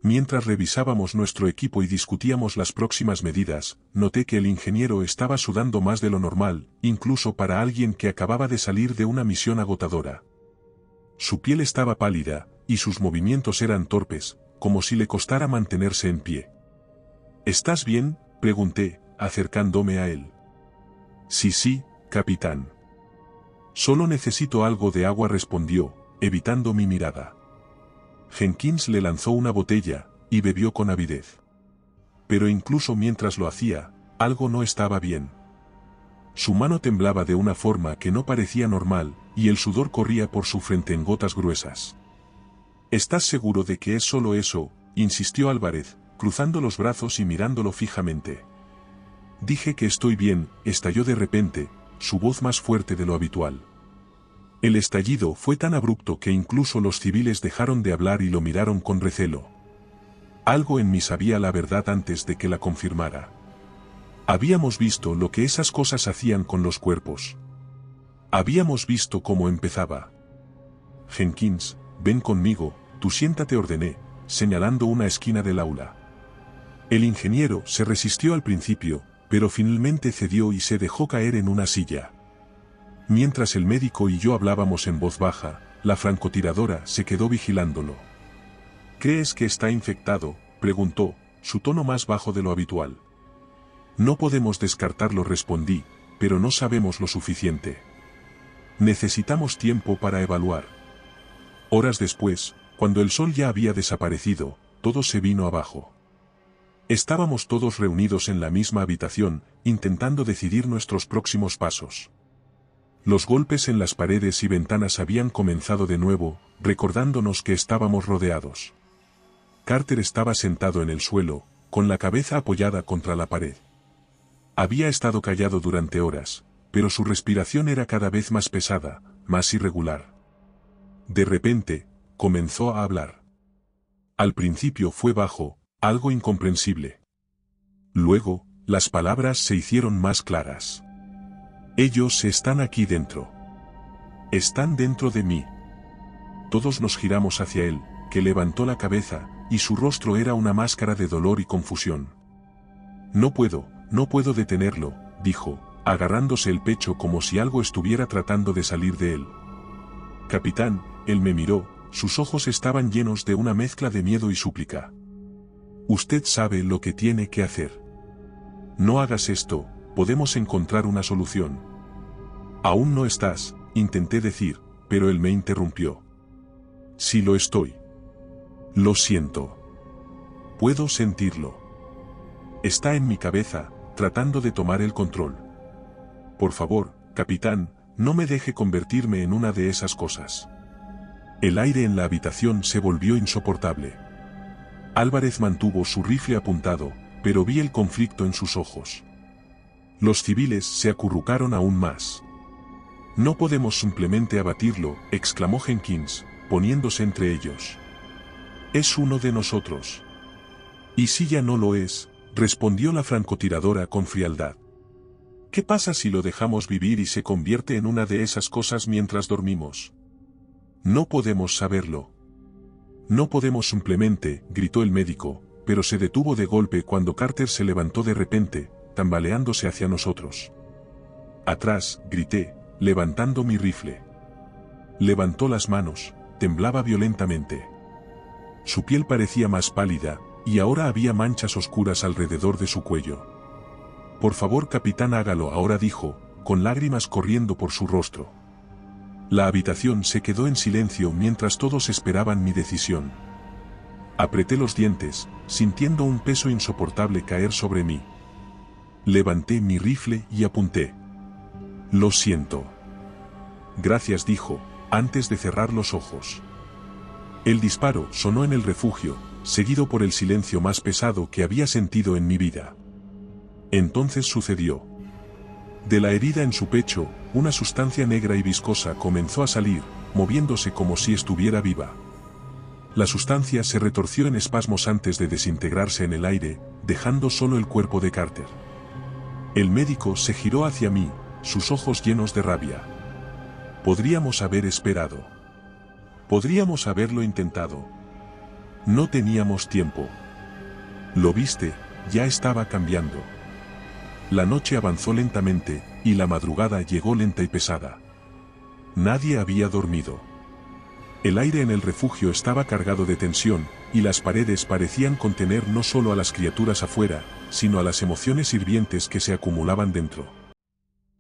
Mientras revisábamos nuestro equipo y discutíamos las próximas medidas, noté que el ingeniero estaba sudando más de lo normal, incluso para alguien que acababa de salir de una misión agotadora. Su piel estaba pálida, y sus movimientos eran torpes, como si le costara mantenerse en pie. «¿Estás bien?», pregunté, acercándome a él. Sí, capitán. «Solo necesito algo de agua», respondió, evitando mi mirada. Jenkins le lanzó una botella, y bebió con avidez. Pero incluso mientras lo hacía, algo no estaba bien. Su mano temblaba de una forma que no parecía normal, y el sudor corría por su frente en gotas gruesas. «¿Estás seguro de que es solo eso?», insistió Álvarez, cruzando los brazos y mirándolo fijamente. «Dije que estoy bien», estalló de repente, su voz más fuerte de lo habitual. El estallido fue tan abrupto que incluso los civiles dejaron de hablar y lo miraron con recelo. Algo en mí sabía la verdad antes de que la confirmara. Habíamos visto lo que esas cosas hacían con los cuerpos. Habíamos visto cómo empezaba. «Jenkins, ven conmigo, tú siéntate», ordené, señalando una esquina del aula. El ingeniero se resistió al principio, pero finalmente cedió y se dejó caer en una silla. Mientras el médico y yo hablábamos en voz baja, la francotiradora se quedó vigilándolo. «¿Crees que está infectado?», preguntó, su tono más bajo de lo habitual. «No podemos descartarlo», respondí, «pero no sabemos lo suficiente. Necesitamos tiempo para evaluar». Horas después, cuando el sol ya había desaparecido, todo se vino abajo. Estábamos todos reunidos en la misma habitación, intentando decidir nuestros próximos pasos. Los golpes en las paredes y ventanas habían comenzado de nuevo, recordándonos que estábamos rodeados. Carter estaba sentado en el suelo, con la cabeza apoyada contra la pared. Había estado callado durante horas, pero su respiración era cada vez más pesada, más irregular. De repente, comenzó a hablar. Al principio fue bajo, algo incomprensible. Luego, las palabras se hicieron más claras. «Ellos están aquí dentro. Están dentro de mí». Todos nos giramos hacia él, que levantó la cabeza, y su rostro era una máscara de dolor y confusión. No puedo detenerlo», dijo, agarrándose el pecho como si algo estuviera tratando de salir de él. «Capitán», él me miró, sus ojos estaban llenos de una mezcla de miedo y súplica. «Usted sabe lo que tiene que hacer. No hagas esto, podemos encontrar una solución». «Aún no estás», intenté decir, pero él me interrumpió. «Sí lo estoy. Lo siento. Puedo sentirlo. Está en mi cabeza, tratando de tomar el control. Por favor, capitán, no me deje convertirme en una de esas cosas. El aire en la habitación se volvió insoportable. Álvarez mantuvo su rifle apuntado, pero vi el conflicto en sus ojos. Los civiles se acurrucaron aún más. No podemos simplemente abatirlo, exclamó Jenkins, poniéndose entre ellos. Es uno de nosotros. Y si ya no lo es, respondió la francotiradora con frialdad. ¿Qué pasa si lo dejamos vivir y se convierte en una de esas cosas mientras dormimos? No podemos saberlo. No podemos simplemente, gritó el médico, pero se detuvo de golpe cuando Carter se levantó de repente, tambaleándose hacia nosotros. Atrás, grité, levantando mi rifle. Levantó las manos, temblaba violentamente. Su piel parecía más pálida, y ahora había manchas oscuras alrededor de su cuello. Por favor, capitán, hágalo ahora, dijo, con lágrimas corriendo por su rostro. La habitación se quedó en silencio mientras todos esperaban mi decisión. Apreté los dientes, sintiendo un peso insoportable caer sobre mí. Levanté mi rifle y apunté. Lo siento. Gracias, dijo, antes de cerrar los ojos. El disparo sonó en el refugio, seguido por el silencio más pesado que había sentido en mi vida. Entonces sucedió. De la herida en su pecho, una sustancia negra y viscosa comenzó a salir, moviéndose como si estuviera viva. La sustancia se retorció en espasmos antes de desintegrarse en el aire, dejando solo el cuerpo de Carter. El médico se giró hacia mí, sus ojos llenos de rabia. Podríamos haber esperado. Podríamos haberlo intentado. No teníamos tiempo. ¿Lo viste? Ya estaba cambiando. La noche avanzó lentamente, y la madrugada llegó lenta y pesada. Nadie había dormido. El aire en el refugio estaba cargado de tensión, y las paredes parecían contener no solo a las criaturas afuera, sino a las emociones hirvientes que se acumulaban dentro.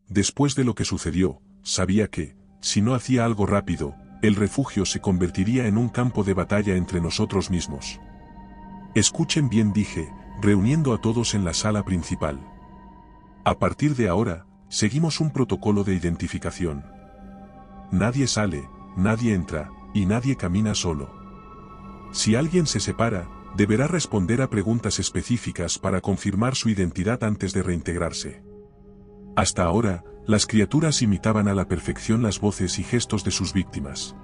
Después de lo que sucedió, sabía que, si no hacía algo rápido, el refugio se convertiría en un campo de batalla entre nosotros mismos. Escuchen bien, dije, reuniendo a todos en la sala principal. A partir de ahora, seguimos un protocolo de identificación. Nadie sale, nadie entra, y nadie camina solo. Si alguien se separa, deberá responder a preguntas específicas para confirmar su identidad antes de reintegrarse. Hasta ahora, las criaturas imitaban a la perfección las voces y gestos de sus víctimas.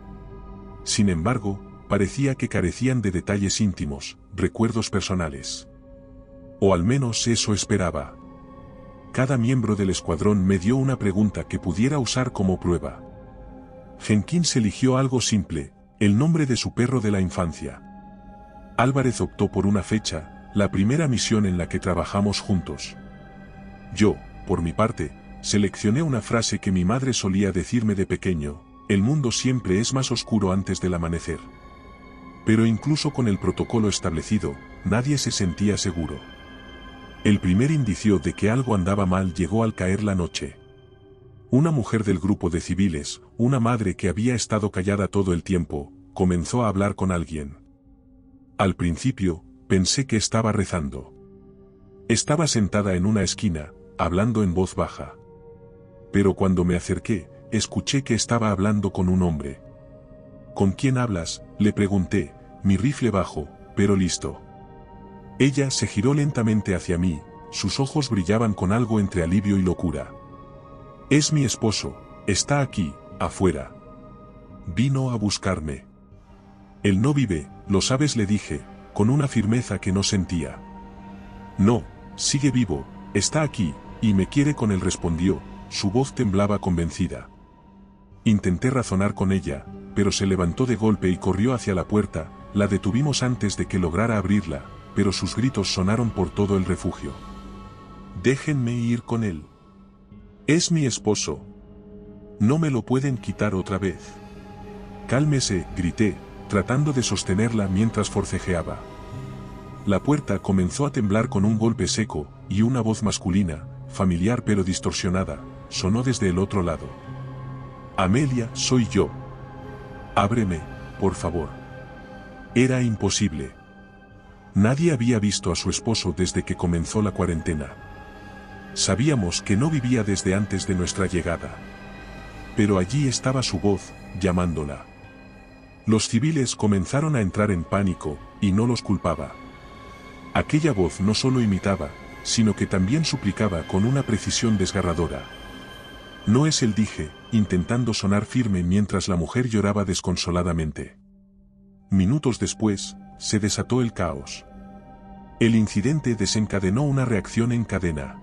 Sin embargo, parecía que carecían de detalles íntimos, recuerdos personales. O al menos eso esperaba. Cada miembro del escuadrón me dio una pregunta que pudiera usar como prueba. Jenkins eligió algo simple, el nombre de su perro de la infancia. Álvarez optó por una fecha, la primera misión en la que trabajamos juntos. Yo, por mi parte, seleccioné una frase que mi madre solía decirme de pequeño: el mundo siempre es más oscuro antes del amanecer. Pero incluso con el protocolo establecido, nadie se sentía seguro. El primer indicio de que algo andaba mal llegó al caer la noche. Una mujer del grupo de civiles, una madre que había estado callada todo el tiempo, comenzó a hablar con alguien. Al principio, pensé que estaba rezando. Estaba sentada en una esquina, hablando en voz baja. Pero cuando me acerqué, escuché que estaba hablando con un hombre. ¿Con quién hablas?, le pregunté, mi rifle bajo, pero listo. Ella se giró lentamente hacia mí, sus ojos brillaban con algo entre alivio y locura. Es mi esposo, está aquí, afuera. Vino a buscarme. Él no vive, lo sabes, le dije, con una firmeza que no sentía. No, sigue vivo, está aquí, y me quiere con él, respondió, su voz temblaba convencida. Intenté razonar con ella, pero se levantó de golpe y corrió hacia la puerta, la detuvimos antes de que lograra abrirla, pero sus gritos sonaron por todo el refugio. Déjenme ir con él. Es mi esposo. No me lo pueden quitar otra vez. Cálmese, grité, tratando de sostenerla mientras forcejeaba. La puerta comenzó a temblar con un golpe seco, y una voz masculina, familiar pero distorsionada, sonó desde el otro lado. Amelia, soy yo. Ábreme, por favor. Era imposible. Nadie había visto a su esposo desde que comenzó la cuarentena. Sabíamos que no vivía desde antes de nuestra llegada. Pero allí estaba su voz, llamándola. Los civiles comenzaron a entrar en pánico, y no los culpaba. Aquella voz no solo imitaba, sino que también suplicaba con una precisión desgarradora. No es él, dije, intentando sonar firme mientras la mujer lloraba desconsoladamente. Minutos después, se desató el caos. El incidente desencadenó una reacción en cadena.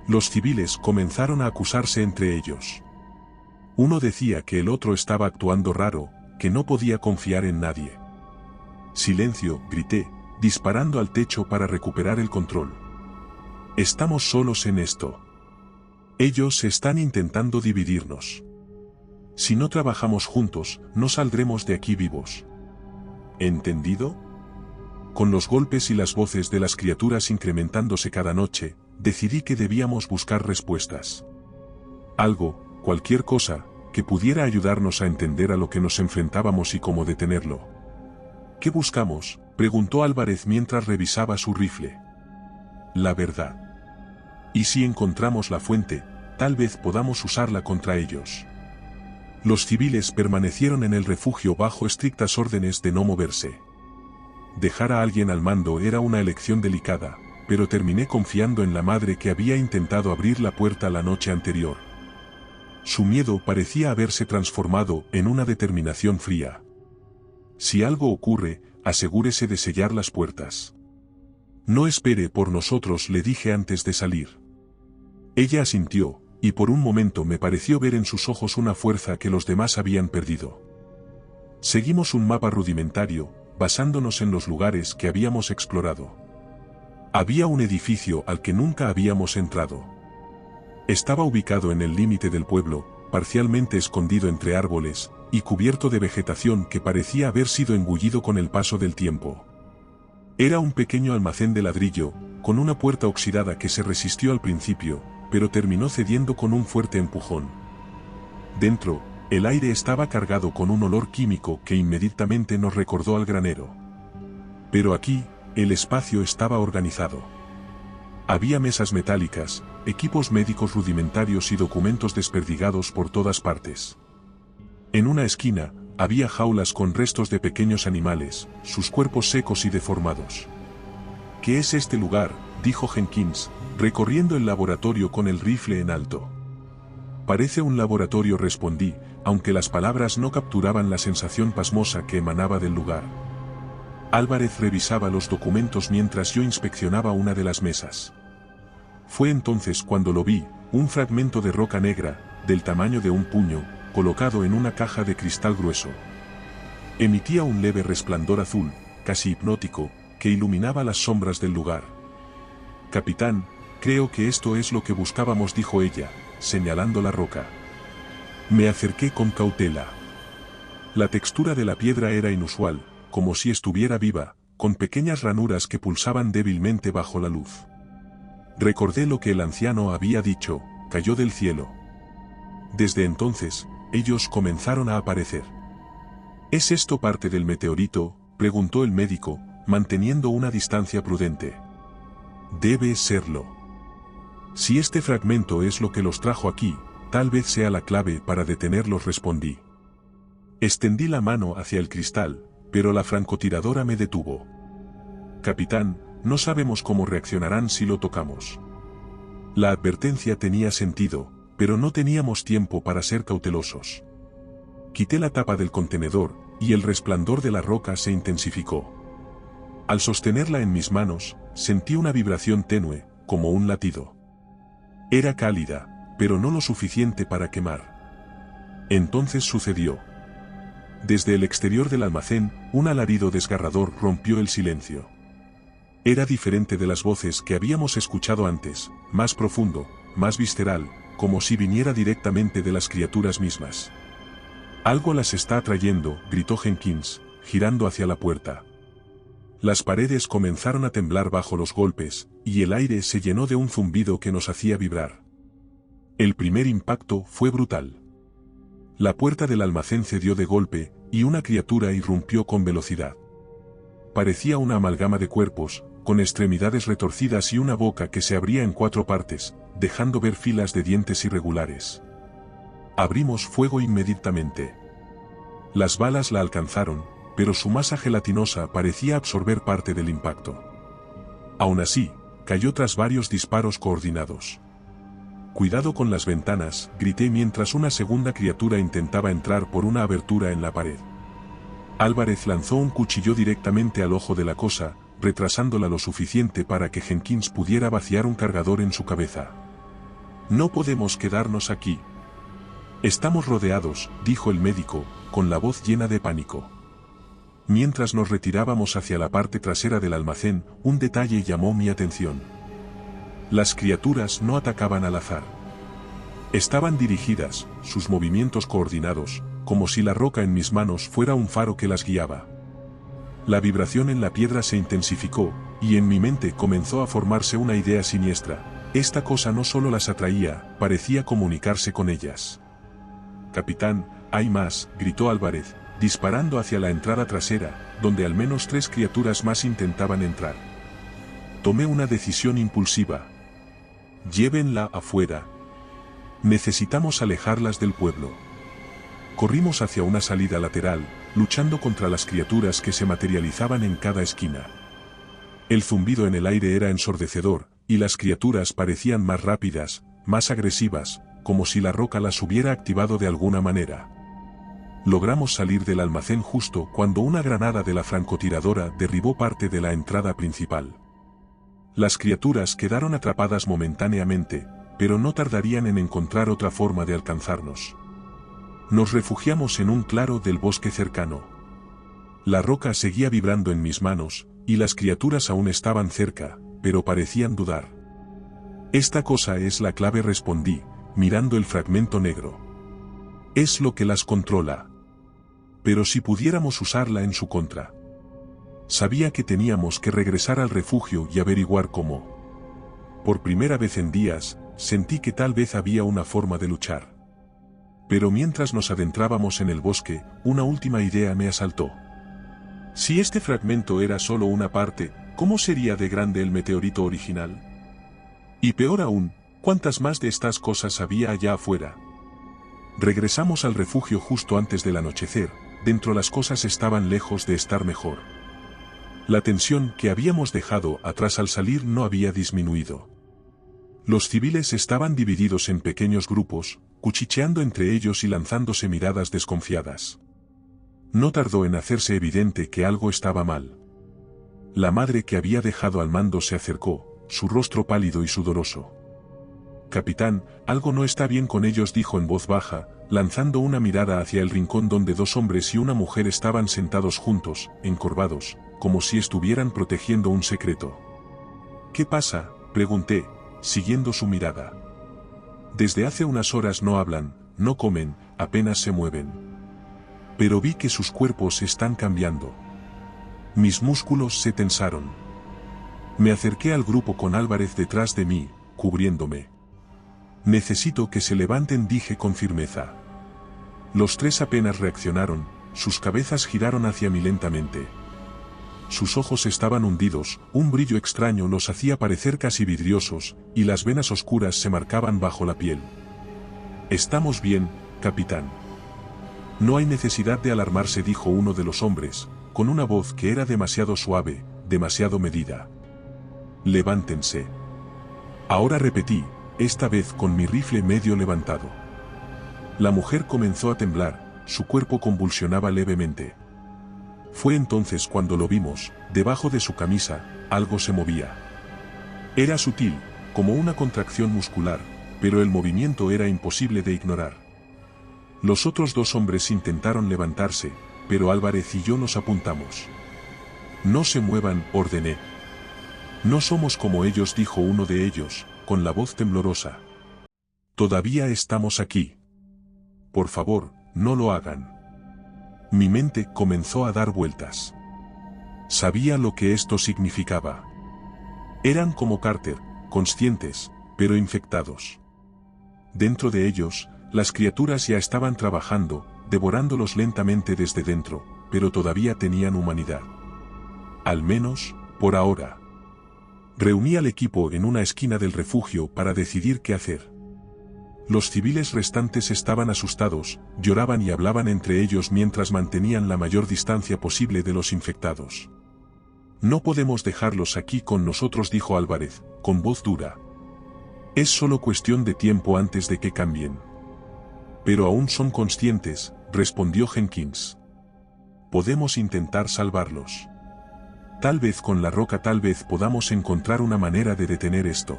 Los civiles comenzaron a acusarse entre ellos. Uno decía que el otro estaba actuando raro, que no podía confiar en nadie. Silencio, grité, disparando al techo para recuperar el control. Estamos solos en esto. Ellos están intentando dividirnos. Si no trabajamos juntos, no saldremos de aquí vivos. ¿Entendido? Con los golpes y las voces de las criaturas incrementándose cada noche, decidí que debíamos buscar respuestas. Algo, cualquier cosa, que pudiera ayudarnos a entender a lo que nos enfrentábamos y cómo detenerlo. ¿Qué buscamos?, preguntó Álvarez mientras revisaba su rifle. La verdad. Y si encontramos la fuente, tal vez podamos usarla contra ellos. Los civiles permanecieron en el refugio bajo estrictas órdenes de no moverse. Dejar a alguien al mando era una elección delicada, pero terminé confiando en la madre que había intentado abrir la puerta la noche anterior. Su miedo parecía haberse transformado en una determinación fría. Si algo ocurre, asegúrese de sellar las puertas. No espere por nosotros, le dije antes de salir. Ella asintió, y por un momento me pareció ver en sus ojos una fuerza que los demás habían perdido. Seguimos un mapa rudimentario, basándonos en los lugares que habíamos explorado. Había un edificio al que nunca habíamos entrado. Estaba ubicado en el límite del pueblo, parcialmente escondido entre árboles, y cubierto de vegetación que parecía haber sido engullido con el paso del tiempo. Era un pequeño almacén de ladrillo, con una puerta oxidada que se resistió al principio, pero terminó cediendo con un fuerte empujón. Dentro, el aire estaba cargado con un olor químico que inmediatamente nos recordó al granero. Pero aquí, el espacio estaba organizado. Había mesas metálicas, equipos médicos rudimentarios y documentos desperdigados por todas partes. En una esquina, había jaulas con restos de pequeños animales, sus cuerpos secos y deformados. ¿Qué es este lugar?, dijo Jenkins, recorriendo el laboratorio con el rifle en alto. Parece un laboratorio, respondí, aunque las palabras no capturaban la sensación pasmosa que emanaba del lugar. Álvarez revisaba los documentos mientras yo inspeccionaba una de las mesas. Fue entonces cuando lo vi, un fragmento de roca negra, del tamaño de un puño, colocado en una caja de cristal grueso. Emitía un leve resplandor azul, casi hipnótico, que iluminaba las sombras del lugar. Capitán, creo que esto es lo que buscábamos, dijo ella, señalando la roca. Me acerqué con cautela. La textura de la piedra era inusual, como si estuviera viva, con pequeñas ranuras que pulsaban débilmente bajo la luz. Recordé lo que el anciano había dicho, cayó del cielo. Desde entonces, ellos comenzaron a aparecer. ¿Es esto parte del meteorito?, preguntó el médico, manteniendo una distancia prudente. Debe serlo. Si este fragmento es lo que los trajo aquí, tal vez sea la clave para detenerlos, respondí. Extendí la mano hacia el cristal, pero la francotiradora me detuvo. Capitán, no sabemos cómo reaccionarán si lo tocamos. La advertencia tenía sentido, pero no teníamos tiempo para ser cautelosos. Quité la tapa del contenedor, y el resplandor de la roca se intensificó. Al sostenerla en mis manos, sentí una vibración tenue, como un latido. Era cálida, pero no lo suficiente para quemar. Entonces sucedió. Desde el exterior del almacén, un alarido desgarrador rompió el silencio. Era diferente de las voces que habíamos escuchado antes, más profundo, más visceral, como si viniera directamente de las criaturas mismas. Algo las está atrayendo, gritó Jenkins, girando hacia la puerta. Las paredes comenzaron a temblar bajo los golpes, y el aire se llenó de un zumbido que nos hacía vibrar. El primer impacto fue brutal. La puerta del almacén cedió de golpe, y una criatura irrumpió con velocidad. Parecía una amalgama de cuerpos, con extremidades retorcidas y una boca que se abría en 4 partes, dejando ver filas de dientes irregulares. Abrimos fuego inmediatamente. Las balas la alcanzaron, pero su masa gelatinosa parecía absorber parte del impacto. Aún así, cayó tras varios disparos coordinados. «Cuidado con las ventanas», grité mientras una segunda criatura intentaba entrar por una abertura en la pared. Álvarez lanzó un cuchillo directamente al ojo de la cosa, retrasándola lo suficiente para que Jenkins pudiera vaciar un cargador en su cabeza. «No podemos quedarnos aquí. Estamos rodeados», dijo el médico, con la voz llena de pánico. Mientras nos retirábamos hacia la parte trasera del almacén, un detalle llamó mi atención. Las criaturas no atacaban al azar. Estaban dirigidas, sus movimientos coordinados, como si la roca en mis manos fuera un faro que las guiaba. La vibración en la piedra se intensificó, y en mi mente comenzó a formarse una idea siniestra. Esta cosa no solo las atraía, parecía comunicarse con ellas. «Capitán, hay más», gritó Álvarez, disparando hacia la entrada trasera, donde al menos 3 criaturas más intentaban entrar. Tomé una decisión impulsiva. «Llévenla afuera. Necesitamos alejarlas del pueblo». Corrimos hacia una salida lateral, luchando contra las criaturas que se materializaban en cada esquina. El zumbido en el aire era ensordecedor, y las criaturas parecían más rápidas, más agresivas, como si la roca las hubiera activado de alguna manera. Logramos salir del almacén justo cuando una granada de la francotiradora derribó parte de la entrada principal. Las criaturas quedaron atrapadas momentáneamente, pero no tardarían en encontrar otra forma de alcanzarnos. Nos refugiamos en un claro del bosque cercano. La roca seguía vibrando en mis manos, y las criaturas aún estaban cerca, pero parecían dudar. «Esta cosa es la clave», respondí, mirando el fragmento negro. «Es lo que las controla. Pero si pudiéramos usarla en su contra». Sabía que teníamos que regresar al refugio y averiguar cómo. Por primera vez en días, sentí que tal vez había una forma de luchar. Pero mientras nos adentrábamos en el bosque, una última idea me asaltó. Si este fragmento era solo una parte, ¿cómo sería de grande el meteorito original? Y peor aún, ¿cuántas más de estas cosas había allá afuera? Regresamos al refugio justo antes del anochecer. Dentro las cosas estaban lejos de estar mejor. La tensión que habíamos dejado atrás al salir no había disminuido. Los civiles estaban divididos en pequeños grupos, cuchicheando entre ellos y lanzándose miradas desconfiadas. No tardó en hacerse evidente que algo estaba mal. La madre que había dejado al mando se acercó, su rostro pálido y sudoroso. «Capitán, algo no está bien con ellos», dijo en voz baja, lanzando una mirada hacia el rincón donde 2 hombres y una mujer estaban sentados juntos, encorvados, como si estuvieran protegiendo un secreto. «¿Qué pasa?», pregunté, siguiendo su mirada. «Desde hace unas horas no hablan, no comen, apenas se mueven. Pero vi que sus cuerpos están cambiando». Mis músculos se tensaron. Me acerqué al grupo con Álvarez detrás de mí, cubriéndome. «Necesito que se levanten», dije con firmeza. Los 3 apenas reaccionaron, sus cabezas giraron hacia mí lentamente. Sus ojos estaban hundidos, un brillo extraño los hacía parecer casi vidriosos, y las venas oscuras se marcaban bajo la piel. «Estamos bien, capitán». «No hay necesidad de alarmarse», dijo uno de los hombres, con una voz que era demasiado suave, demasiado medida. «Levántense». Ahora repetí, esta vez con mi rifle medio levantado. La mujer comenzó a temblar, su cuerpo convulsionaba levemente. Fue entonces cuando lo vimos, debajo de su camisa, algo se movía. Era sutil, como una contracción muscular, pero el movimiento era imposible de ignorar. Los otros 2 hombres intentaron levantarse, pero Álvarez y yo nos apuntamos. «No se muevan», ordené. «No somos como ellos», dijo uno de ellos, con la voz temblorosa. «Todavía estamos aquí. Por favor, no lo hagan». Mi mente comenzó a dar vueltas. Sabía lo que esto significaba. Eran como Carter, conscientes, pero infectados. Dentro de ellos, las criaturas ya estaban trabajando, devorándolos lentamente desde dentro, pero todavía tenían humanidad. Al menos, por ahora. Reuní al equipo en una esquina del refugio para decidir qué hacer. Los civiles restantes estaban asustados, lloraban y hablaban entre ellos mientras mantenían la mayor distancia posible de los infectados. No podemos dejarlos aquí con nosotros, dijo Álvarez, con voz dura. Es solo cuestión de tiempo antes de que cambien. Pero aún son conscientes, respondió Jenkins. Podemos intentar salvarlos. Tal vez con la roca, tal vez podamos encontrar una manera de detener esto.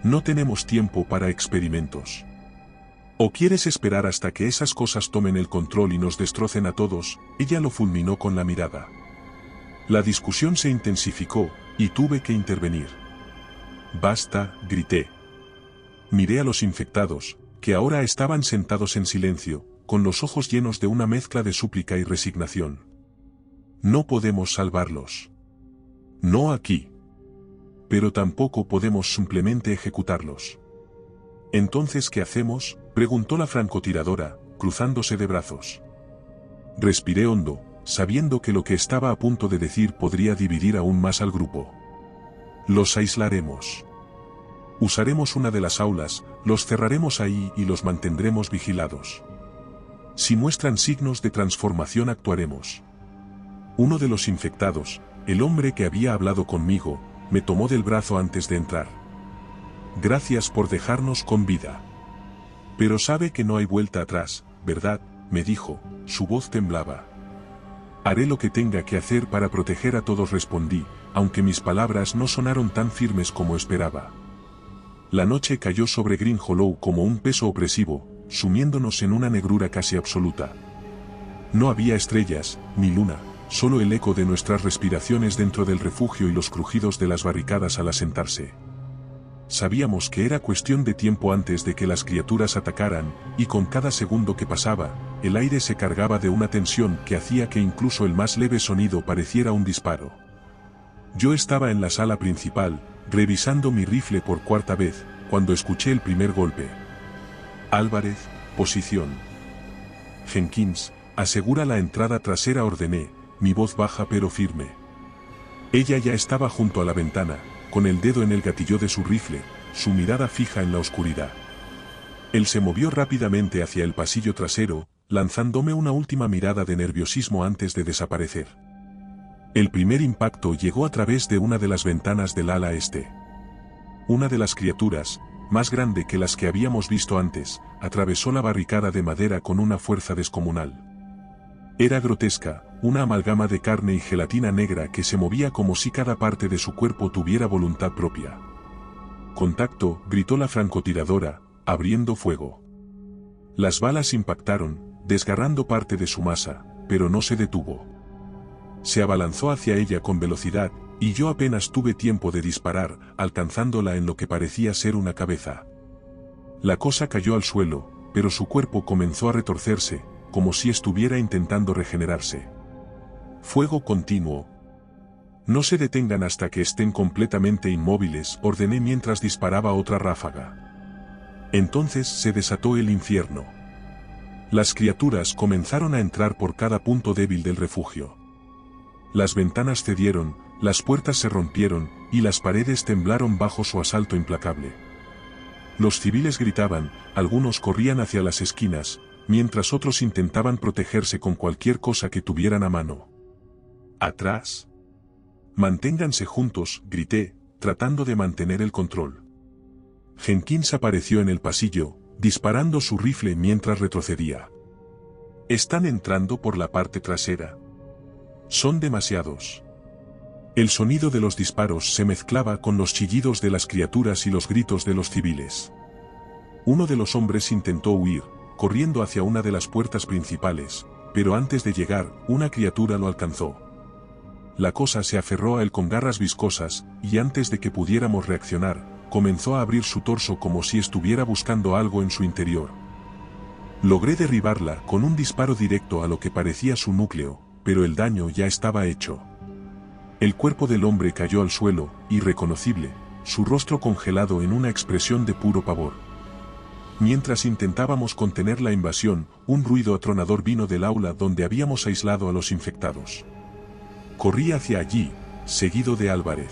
No tenemos tiempo para experimentos. ¿O quieres esperar hasta que esas cosas tomen el control y nos destrocen a todos? Ella lo fulminó con la mirada. La discusión se intensificó, y tuve que intervenir. Basta, grité. Miré a los infectados, que ahora estaban sentados en silencio, con los ojos llenos de una mezcla de súplica y resignación. No podemos salvarlos. No aquí. Pero tampoco podemos simplemente ejecutarlos. ¿Entonces qué hacemos?, preguntó la francotiradora, cruzándose de brazos. Respiré hondo, sabiendo que lo que estaba a punto de decir podría dividir aún más al grupo. Los aislaremos. Usaremos una de las aulas, los cerraremos ahí y los mantendremos vigilados. Si muestran signos de transformación, actuaremos. Uno de los infectados, el hombre que había hablado conmigo, me tomó del brazo antes de entrar. Gracias por dejarnos con vida. Pero sabe que no hay vuelta atrás, ¿verdad?, me dijo, su voz temblaba. Haré lo que tenga que hacer para proteger a todos, respondí, aunque mis palabras no sonaron tan firmes como esperaba. La noche cayó sobre Green Hollow como un peso opresivo, sumiéndonos en una negrura casi absoluta. No había estrellas, ni luna, solo el eco de nuestras respiraciones dentro del refugio y los crujidos de las barricadas al asentarse. Sabíamos que era cuestión de tiempo antes de que las criaturas atacaran, y con cada segundo que pasaba, el aire se cargaba de una tensión que hacía que incluso el más leve sonido pareciera un disparo. Yo estaba en la sala principal, revisando mi rifle por cuarta vez, cuando escuché el primer golpe. Álvarez, posición. Jenkins, asegura la entrada trasera, ordené, mi voz baja pero firme. Ella ya estaba junto a la ventana, con el dedo en el gatillo de su rifle, su mirada fija en la oscuridad. Él se movió rápidamente hacia el pasillo trasero, lanzándome una última mirada de nerviosismo antes de desaparecer. El primer impacto llegó a través de una de las ventanas del ala este. Una de las criaturas, más grande que las que habíamos visto antes, atravesó la barricada de madera con una fuerza descomunal. Era grotesca, una amalgama de carne y gelatina negra que se movía como si cada parte de su cuerpo tuviera voluntad propia. «Contacto», gritó la francotiradora, abriendo fuego. Las balas impactaron, desgarrando parte de su masa, pero no se detuvo. Se abalanzó hacia ella con velocidad, y yo apenas tuve tiempo de disparar, alcanzándola en lo que parecía ser una cabeza. La cosa cayó al suelo, pero su cuerpo comenzó a retorcerse, como si estuviera intentando regenerarse. Fuego continuo. No se detengan hasta que estén completamente inmóviles, ordené mientras disparaba otra ráfaga. Entonces se desató el infierno. Las criaturas comenzaron a entrar por cada punto débil del refugio. Las ventanas cedieron, las puertas se rompieron, y las paredes temblaron bajo su asalto implacable. Los civiles gritaban, algunos corrían hacia las esquinas, mientras otros intentaban protegerse con cualquier cosa que tuvieran a mano. «¡Atrás! Manténganse juntos», grité, tratando de mantener el control. Jenkins apareció en el pasillo, disparando su rifle mientras retrocedía. «Están entrando por la parte trasera. Son demasiados». El sonido de los disparos se mezclaba con los chillidos de las criaturas y los gritos de los civiles. Uno de los hombres intentó huir, corriendo hacia una de las puertas principales, pero antes de llegar, una criatura lo alcanzó. La cosa se aferró a él con garras viscosas, y antes de que pudiéramos reaccionar, comenzó a abrir su torso como si estuviera buscando algo en su interior. Logré derribarla con un disparo directo a lo que parecía su núcleo, pero el daño ya estaba hecho. El cuerpo del hombre cayó al suelo, irreconocible, su rostro congelado en una expresión de puro pavor. Mientras intentábamos contener la invasión, un ruido atronador vino del aula donde habíamos aislado a los infectados. Corrí hacia allí, seguido de Álvarez.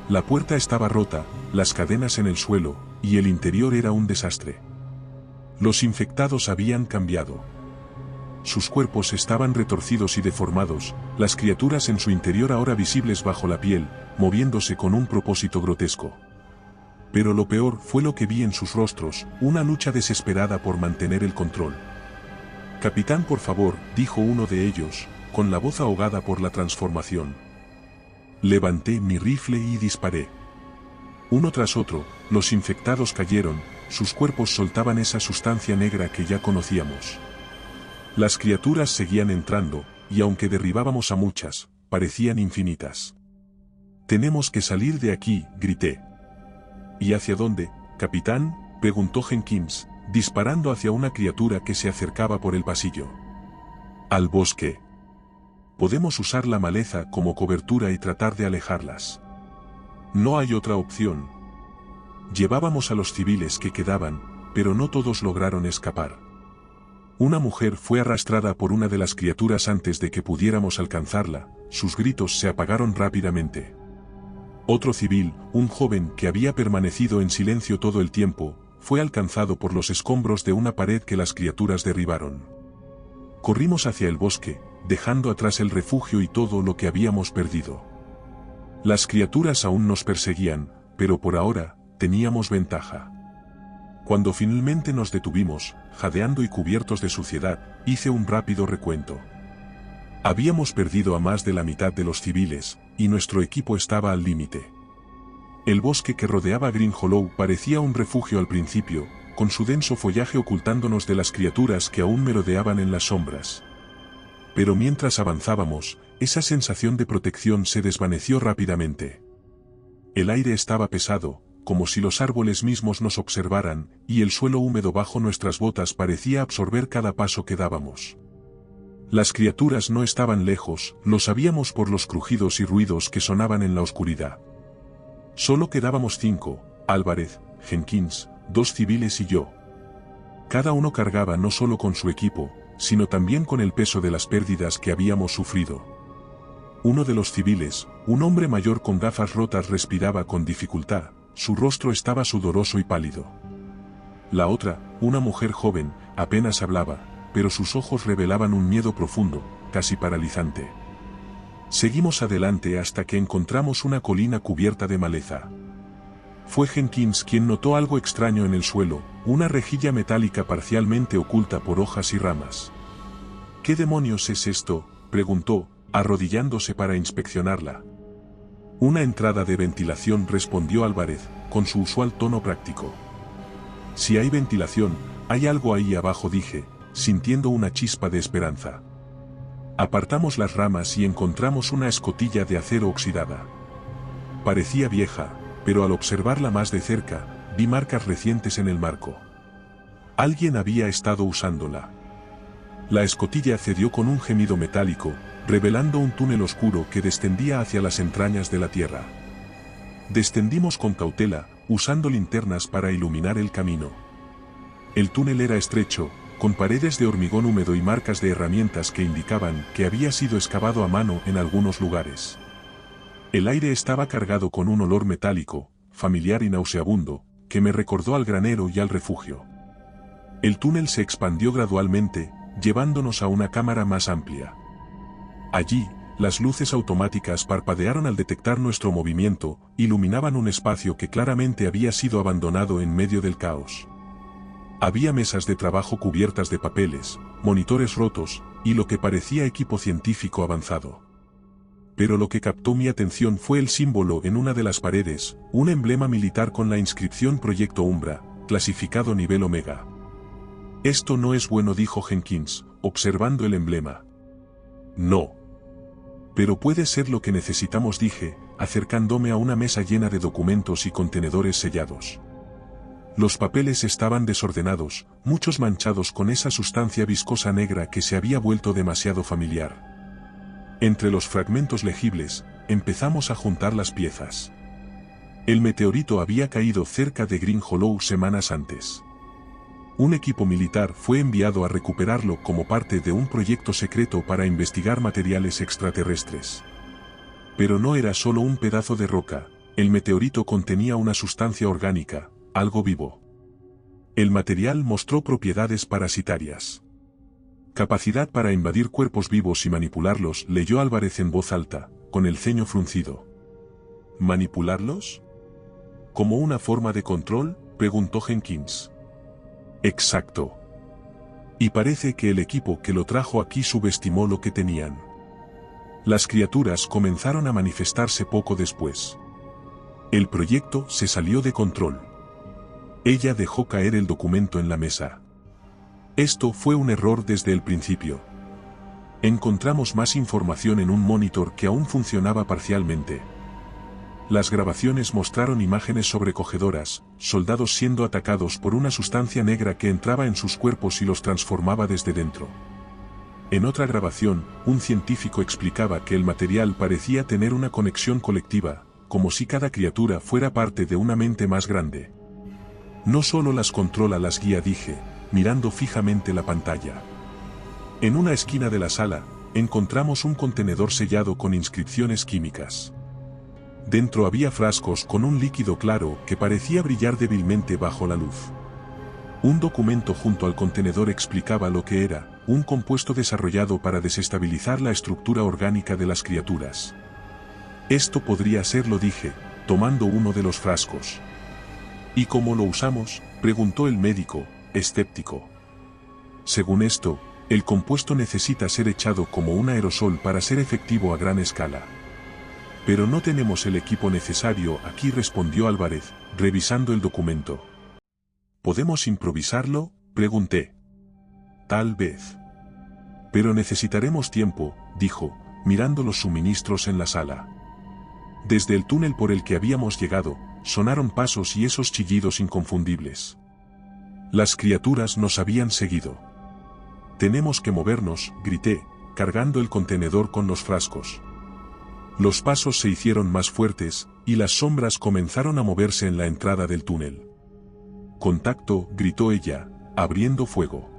La puerta estaba rota, las cadenas en el suelo, y el interior era un desastre. Los infectados habían cambiado. Sus cuerpos estaban retorcidos y deformados, las criaturas en su interior ahora visibles bajo la piel, moviéndose con un propósito grotesco. Pero lo peor fue lo que vi en sus rostros, una lucha desesperada por mantener el control. «Capitán, por favor», dijo uno de ellos, con la voz ahogada por la transformación. Levanté mi rifle y disparé. Uno tras otro, los infectados cayeron, sus cuerpos soltaban esa sustancia negra que ya conocíamos. Las criaturas seguían entrando, y aunque derribábamos a muchas, parecían infinitas. «Tenemos que salir de aquí», grité. «¿Y hacia dónde, capitán?», preguntó Jenkins, disparando hacia una criatura que se acercaba por el pasillo. «Al bosque. Podemos usar la maleza como cobertura y tratar de alejarlas. No hay otra opción». Llevábamos a los civiles que quedaban, pero no todos lograron escapar. Una mujer fue arrastrada por una de las criaturas antes de que pudiéramos alcanzarla, sus gritos se apagaron rápidamente. Otro civil, un joven que había permanecido en silencio todo el tiempo, fue alcanzado por los escombros de una pared que las criaturas derribaron. Corrimos hacia el bosque, dejando atrás el refugio y todo lo que habíamos perdido. Las criaturas aún nos perseguían, pero por ahora, teníamos ventaja. Cuando finalmente nos detuvimos, jadeando y cubiertos de suciedad, hice un rápido recuento. Habíamos perdido a más de la mitad de los civiles, y nuestro equipo estaba al límite. El bosque que rodeaba Green Hollow parecía un refugio al principio, con su denso follaje ocultándonos de las criaturas que aún merodeaban en las sombras. Pero mientras avanzábamos, esa sensación de protección se desvaneció rápidamente. El aire estaba pesado, como si los árboles mismos nos observaran, y el suelo húmedo bajo nuestras botas parecía absorber cada paso que dábamos. Las criaturas no estaban lejos, lo sabíamos por los crujidos y ruidos que sonaban en la oscuridad. Solo quedábamos 5, Álvarez, Jenkins, 2 civiles y yo. Cada uno cargaba no solo con su equipo, sino también con el peso de las pérdidas que habíamos sufrido. Uno de los civiles, un hombre mayor con gafas rotas, respiraba con dificultad. Su rostro estaba sudoroso y pálido. La otra, una mujer joven, apenas hablaba, pero sus ojos revelaban un miedo profundo, casi paralizante. Seguimos adelante hasta que encontramos una colina cubierta de maleza. Fue Jenkins quien notó algo extraño en el suelo, una rejilla metálica parcialmente oculta por hojas y ramas. «¿Qué demonios es esto?», preguntó, arrodillándose para inspeccionarla. «Una entrada de ventilación», respondió Álvarez, con su usual tono práctico. «Si hay ventilación, hay algo ahí abajo», dije, sintiendo una chispa de esperanza. Apartamos las ramas y encontramos una escotilla de acero oxidada. Parecía vieja, pero al observarla más de cerca, vi marcas recientes en el marco. Alguien había estado usándola. La escotilla cedió con un gemido metálico, revelando un túnel oscuro que descendía hacia las entrañas de la tierra. Descendimos con cautela, usando linternas para iluminar el camino. El túnel era estrecho, con paredes de hormigón húmedo y marcas de herramientas que indicaban que había sido excavado a mano en algunos lugares. El aire estaba cargado con un olor metálico, familiar y nauseabundo, que me recordó al granero y al refugio. El túnel se expandió gradualmente, llevándonos a una cámara más amplia. Allí, las luces automáticas parpadearon al detectar nuestro movimiento, iluminaban un espacio que claramente había sido abandonado en medio del caos. Había mesas de trabajo cubiertas de papeles, monitores rotos, y lo que parecía equipo científico avanzado. Pero lo que captó mi atención fue el símbolo en una de las paredes, un emblema militar con la inscripción Proyecto Umbra, clasificado nivel Omega. «Esto no es bueno», dijo Jenkins, observando el emblema. «No. Pero puede ser lo que necesitamos», dije, acercándome a una mesa llena de documentos y contenedores sellados. Los papeles estaban desordenados, muchos manchados con esa sustancia viscosa negra que se había vuelto demasiado familiar. Entre los fragmentos legibles, empezamos a juntar las piezas. El meteorito había caído cerca de Green Hollow semanas antes. Un equipo militar fue enviado a recuperarlo como parte de un proyecto secreto para investigar materiales extraterrestres. Pero no era solo un pedazo de roca, El meteorito contenía una sustancia orgánica, algo vivo. El material mostró propiedades parasitarias. Capacidad para invadir cuerpos vivos y manipularlos, leyó Álvarez en voz alta, con el ceño fruncido. ¿Manipularlos? ¿Como una forma de control?, preguntó Jenkins. Exacto. Y parece que el equipo que lo trajo aquí subestimó lo que tenían. Las criaturas comenzaron a manifestarse poco después. El proyecto se salió de control. Ella dejó caer el documento en la mesa. Esto fue un error desde el principio. Encontramos más información en un monitor que aún funcionaba parcialmente. Las grabaciones mostraron imágenes sobrecogedoras, soldados siendo atacados por una sustancia negra que entraba en sus cuerpos y los transformaba desde dentro. En otra grabación, un científico explicaba que el material parecía tener una conexión colectiva, como si cada criatura fuera parte de una mente más grande. No solo las controla, las guía, dije, mirando fijamente la pantalla. En una esquina de la sala, encontramos un contenedor sellado con inscripciones químicas. Dentro había frascos con un líquido claro que parecía brillar débilmente bajo la luz. Un documento junto al contenedor explicaba lo que era, un compuesto desarrollado para desestabilizar la estructura orgánica de las criaturas. Esto podría ser, lo dije, tomando uno de los frascos. ¿Y cómo lo usamos?, preguntó el médico, escéptico. Según esto, el compuesto necesita ser echado como un aerosol para ser efectivo a gran escala. Pero no tenemos el equipo necesario aquí, respondió Álvarez, revisando el documento. ¿Podemos improvisarlo?, pregunté. Tal vez. Pero necesitaremos tiempo, dijo, mirando los suministros en la sala. Desde el túnel por el que habíamos llegado, sonaron pasos y esos chillidos inconfundibles. Las criaturas nos habían seguido. Tenemos que movernos, grité, cargando el contenedor con los frascos. Los pasos se hicieron más fuertes, y las sombras comenzaron a moverse en la entrada del túnel. Contacto, gritó ella, abriendo fuego.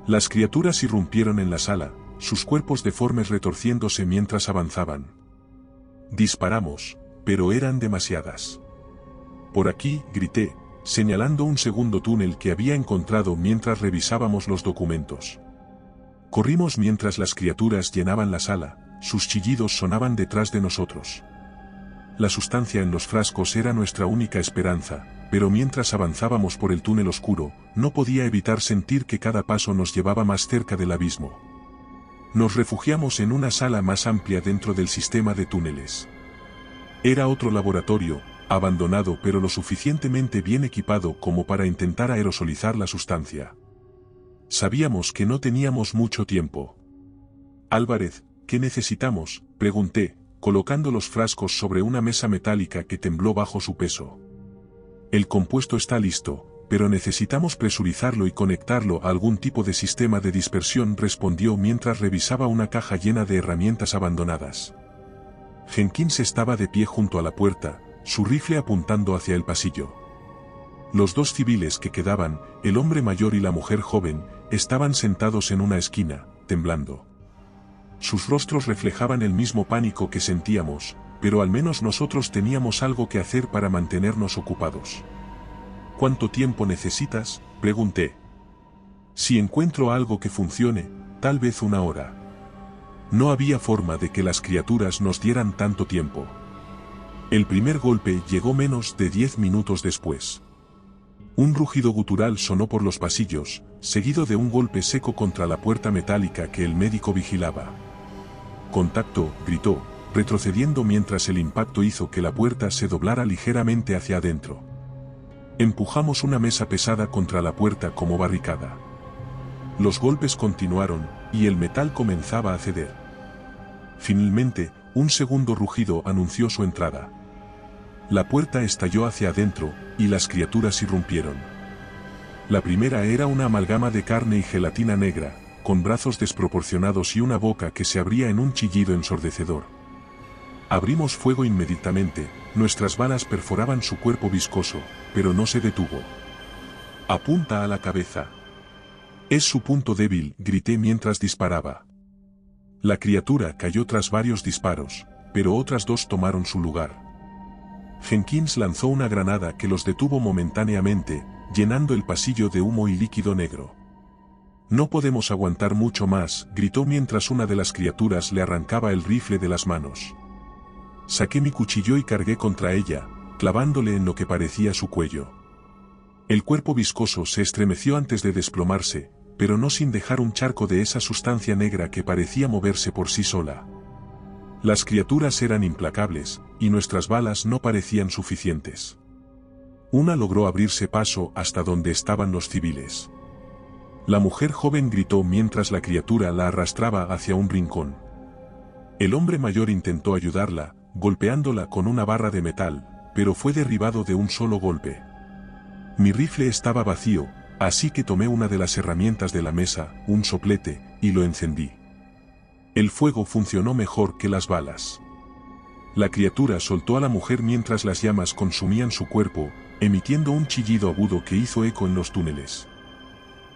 Las criaturas irrumpieron en la sala, sus cuerpos deformes retorciéndose mientras avanzaban. Disparamos, pero eran demasiadas. Por aquí, grité, señalando un segundo túnel que había encontrado mientras revisábamos los documentos. Corrimos mientras las criaturas llenaban la sala, sus chillidos sonaban detrás de nosotros. La sustancia en los frascos era nuestra única esperanza, pero mientras avanzábamos por el túnel oscuro, no podía evitar sentir que cada paso nos llevaba más cerca del abismo. Nos refugiamos en una sala más amplia dentro del sistema de túneles. Era otro laboratorio, abandonado pero lo suficientemente bien equipado como para intentar aerosolizar la sustancia. Sabíamos que no teníamos mucho tiempo. Álvarez, ¿qué necesitamos?, pregunté, colocando los frascos sobre una mesa metálica que tembló bajo su peso. El compuesto está listo, pero necesitamos presurizarlo y conectarlo a algún tipo de sistema de dispersión, respondió mientras revisaba una caja llena de herramientas abandonadas. Jenkins estaba de pie junto a la puerta, su rifle apuntando hacia el pasillo. Los dos civiles que quedaban, el hombre mayor y la mujer joven, estaban sentados en una esquina, temblando. Sus rostros reflejaban el mismo pánico que sentíamos, pero al menos nosotros teníamos algo que hacer para mantenernos ocupados. ¿Cuánto tiempo necesitas?, pregunté. Si encuentro algo que funcione, tal vez 1 hora. No había forma de que las criaturas nos dieran tanto tiempo. El primer golpe llegó menos de 10 minutos después. Un rugido gutural sonó por los pasillos, seguido de un golpe seco contra la puerta metálica que el médico vigilaba. Contacto, gritó, retrocediendo mientras el impacto hizo que la puerta se doblara ligeramente hacia adentro. Empujamos una mesa pesada contra la puerta como barricada. Los golpes continuaron, y el metal comenzaba a ceder. Finalmente, un segundo rugido anunció su entrada. La puerta estalló hacia adentro, y las criaturas irrumpieron. La primera era una amalgama de carne y gelatina negra, con brazos desproporcionados y una boca que se abría en un chillido ensordecedor. Abrimos fuego inmediatamente, nuestras balas perforaban su cuerpo viscoso, pero no se detuvo. Apunta a la cabeza. Es su punto débil, grité mientras disparaba. La criatura cayó tras varios disparos, pero otras 2 tomaron su lugar. Jenkins lanzó una granada que los detuvo momentáneamente, llenando el pasillo de humo y líquido negro. «No podemos aguantar mucho más», gritó mientras una de las criaturas le arrancaba el rifle de las manos. Saqué mi cuchillo y cargué contra ella, clavándole en lo que parecía su cuello. El cuerpo viscoso se estremeció antes de desplomarse, pero no sin dejar un charco de esa sustancia negra que parecía moverse por sí sola. Las criaturas eran implacables, y nuestras balas no parecían suficientes. Una logró abrirse paso hasta donde estaban los civiles. La mujer joven gritó mientras la criatura la arrastraba hacia un rincón. El hombre mayor intentó ayudarla, golpeándola con una barra de metal, pero fue derribado de un solo golpe. Mi rifle estaba vacío, así que tomé una de las herramientas de la mesa, un soplete, y lo encendí. El fuego funcionó mejor que las balas. La criatura soltó a la mujer mientras las llamas consumían su cuerpo, emitiendo un chillido agudo que hizo eco en los túneles.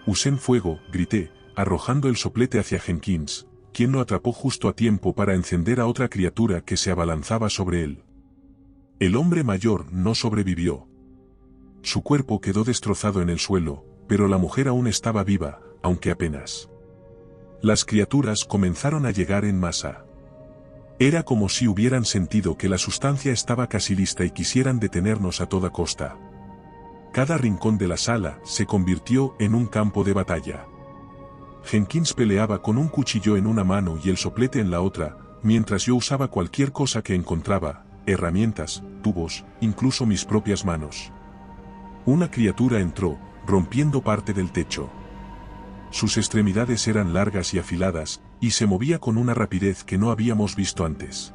«Usen fuego», grité, arrojando el soplete hacia Jenkins, quien lo atrapó justo a tiempo para encender a otra criatura que se abalanzaba sobre él. El hombre mayor no sobrevivió. Su cuerpo quedó destrozado en el suelo, pero la mujer aún estaba viva, aunque apenas. Las criaturas comenzaron a llegar en masa. Era como si hubieran sentido que la sustancia estaba casi lista y quisieran detenernos a toda costa. Cada rincón de la sala se convirtió en un campo de batalla. Jenkins peleaba con un cuchillo en una mano y el soplete en la otra, mientras yo usaba cualquier cosa que encontraba, herramientas, tubos, incluso mis propias manos. Una criatura entró, rompiendo parte del techo. Sus extremidades eran largas y afiladas, y se movía con una rapidez que no habíamos visto antes.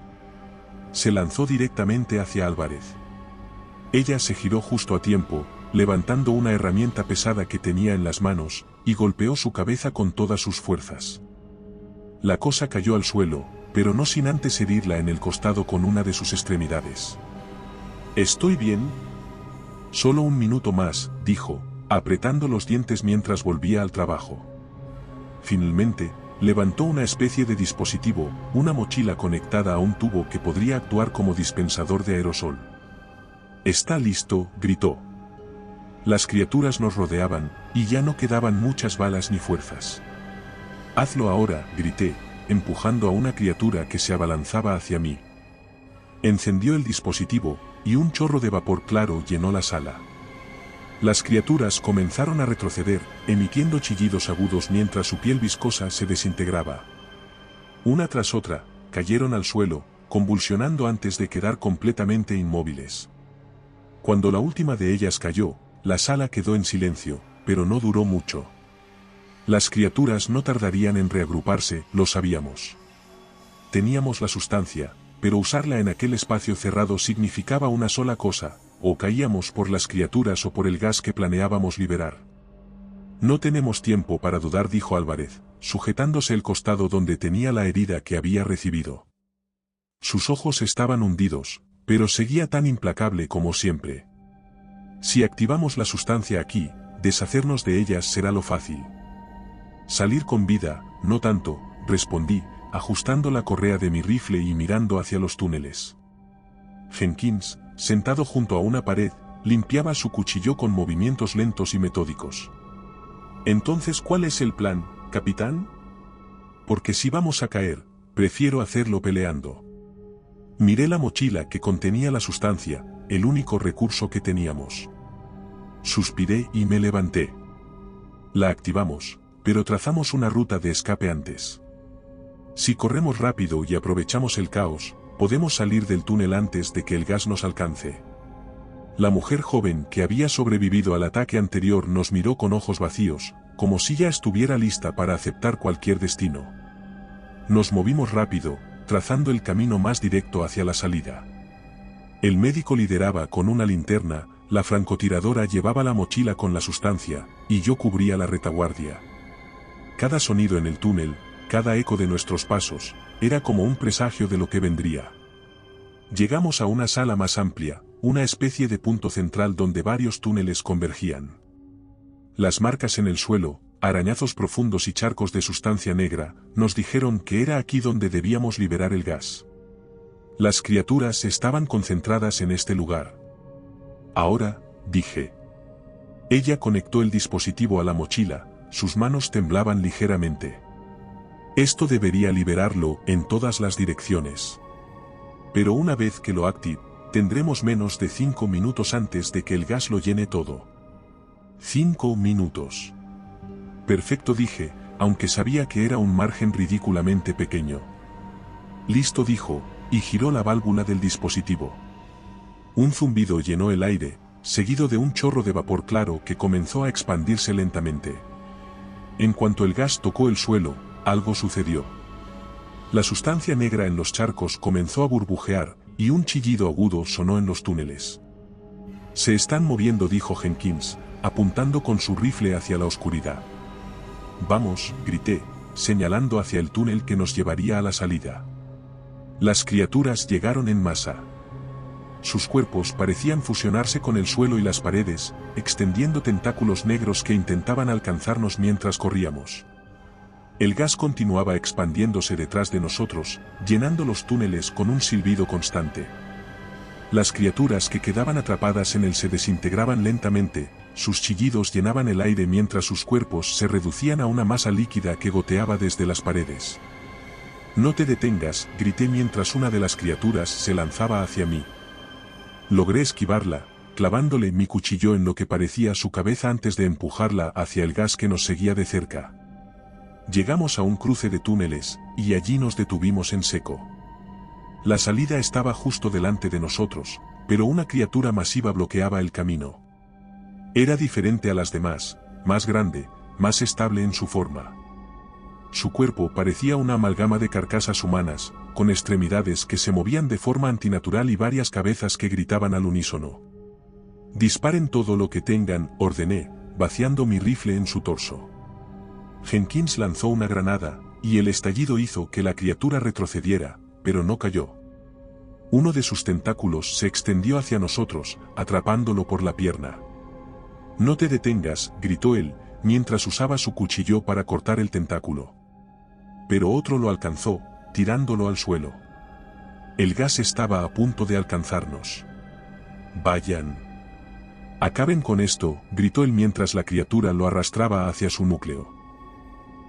Se lanzó directamente hacia Álvarez. Ella se giró justo a tiempo, levantando una herramienta pesada que tenía en las manos, y golpeó su cabeza con todas sus fuerzas. La cosa cayó al suelo, pero no sin antes herirla en el costado con una de sus extremidades. «¿Estoy bien?» «Solo un minuto más», dijo, apretando los dientes mientras volvía al trabajo. Finalmente, levantó una especie de dispositivo, una mochila conectada a un tubo que podría actuar como dispensador de aerosol. «Está listo», gritó. Las criaturas nos rodeaban, y ya no quedaban muchas balas ni fuerzas. «Hazlo ahora», grité, empujando a una criatura que se abalanzaba hacia mí. Encendió el dispositivo, y un chorro de vapor claro llenó la sala. Las criaturas comenzaron a retroceder, emitiendo chillidos agudos mientras su piel viscosa se desintegraba. Una tras otra, cayeron al suelo, convulsionando antes de quedar completamente inmóviles. Cuando la última de ellas cayó, la sala quedó en silencio, pero no duró mucho. Las criaturas no tardarían en reagruparse, lo sabíamos. Teníamos la sustancia, pero usarla en aquel espacio cerrado significaba una sola cosa: o caíamos por las criaturas o por el gas que planeábamos liberar. «No tenemos tiempo para dudar», dijo Álvarez, sujetándose el costado donde tenía la herida que había recibido. Sus ojos estaban hundidos, pero seguía tan implacable como siempre. «Si activamos la sustancia aquí, deshacernos de ellas será lo fácil. Salir con vida, no tanto», respondí, ajustando la correa de mi rifle y mirando hacia los túneles. Jenkins, sentado junto a una pared, limpiaba su cuchillo con movimientos lentos y metódicos. «Entonces, ¿cuál es el plan, capitán?» «Porque si vamos a caer, prefiero hacerlo peleando». Miré la mochila que contenía la sustancia, el único recurso que teníamos. Suspiré y me levanté. La activamos, pero trazamos una ruta de escape antes. Si corremos rápido y aprovechamos el caos, podemos salir del túnel antes de que el gas nos alcance. La mujer joven que había sobrevivido al ataque anterior nos miró con ojos vacíos, como si ya estuviera lista para aceptar cualquier destino. Nos movimos rápido, trazando el camino más directo hacia la salida. El médico lideraba con una linterna, la francotiradora llevaba la mochila con la sustancia, y yo cubría la retaguardia. Cada sonido en el túnel, cada eco de nuestros pasos, era como un presagio de lo que vendría. Llegamos a una sala más amplia, una especie de punto central donde varios túneles convergían. Las marcas en el suelo, arañazos profundos y charcos de sustancia negra, nos dijeron que era aquí donde debíamos liberar el gas. Las criaturas estaban concentradas en este lugar. Ahora, dije. Ella conectó el dispositivo a la mochila, sus manos temblaban ligeramente. Esto debería liberarlo en todas las direcciones. Pero una vez que lo active, tendremos menos de 5 minutos antes de que el gas lo llene todo. 5 minutos. Perfecto, dije, aunque sabía que era un margen ridículamente pequeño. Listo, dijo, y giró la válvula del dispositivo. Un zumbido llenó el aire, seguido de un chorro de vapor claro que comenzó a expandirse lentamente. En cuanto el gas tocó el suelo, algo sucedió. La sustancia negra en los charcos comenzó a burbujear, y un chillido agudo sonó en los túneles. Se están moviendo, dijo Jenkins, apuntando con su rifle hacia la oscuridad. Vamos, grité, señalando hacia el túnel que nos llevaría a la salida. Las criaturas llegaron en masa. Sus cuerpos parecían fusionarse con el suelo y las paredes, extendiendo tentáculos negros que intentaban alcanzarnos mientras corríamos. El gas continuaba expandiéndose detrás de nosotros, llenando los túneles con un silbido constante. Las criaturas que quedaban atrapadas en él se desintegraban lentamente, sus chillidos llenaban el aire mientras sus cuerpos se reducían a una masa líquida que goteaba desde las paredes. No te detengas, grité mientras una de las criaturas se lanzaba hacia mí. Logré esquivarla, clavándole mi cuchillo en lo que parecía su cabeza antes de empujarla hacia el gas que nos seguía de cerca. Llegamos a un cruce de túneles, y allí nos detuvimos en seco. La salida estaba justo delante de nosotros, pero una criatura masiva bloqueaba el camino. Era diferente a las demás, más grande, más estable en su forma. Su cuerpo parecía una amalgama de carcasas humanas, con extremidades que se movían de forma antinatural y varias cabezas que gritaban al unísono. Disparen todo lo que tengan, ordené, vaciando mi rifle en su torso. Jenkins lanzó una granada, y el estallido hizo que la criatura retrocediera, pero no cayó. Uno de sus tentáculos se extendió hacia nosotros, atrapándolo por la pierna. No te detengas, gritó él, mientras usaba su cuchillo para cortar el tentáculo. Pero otro lo alcanzó, tirándolo al suelo. El gas estaba a punto de alcanzarnos. Vayan. Acaben con esto, gritó él mientras la criatura lo arrastraba hacia su núcleo.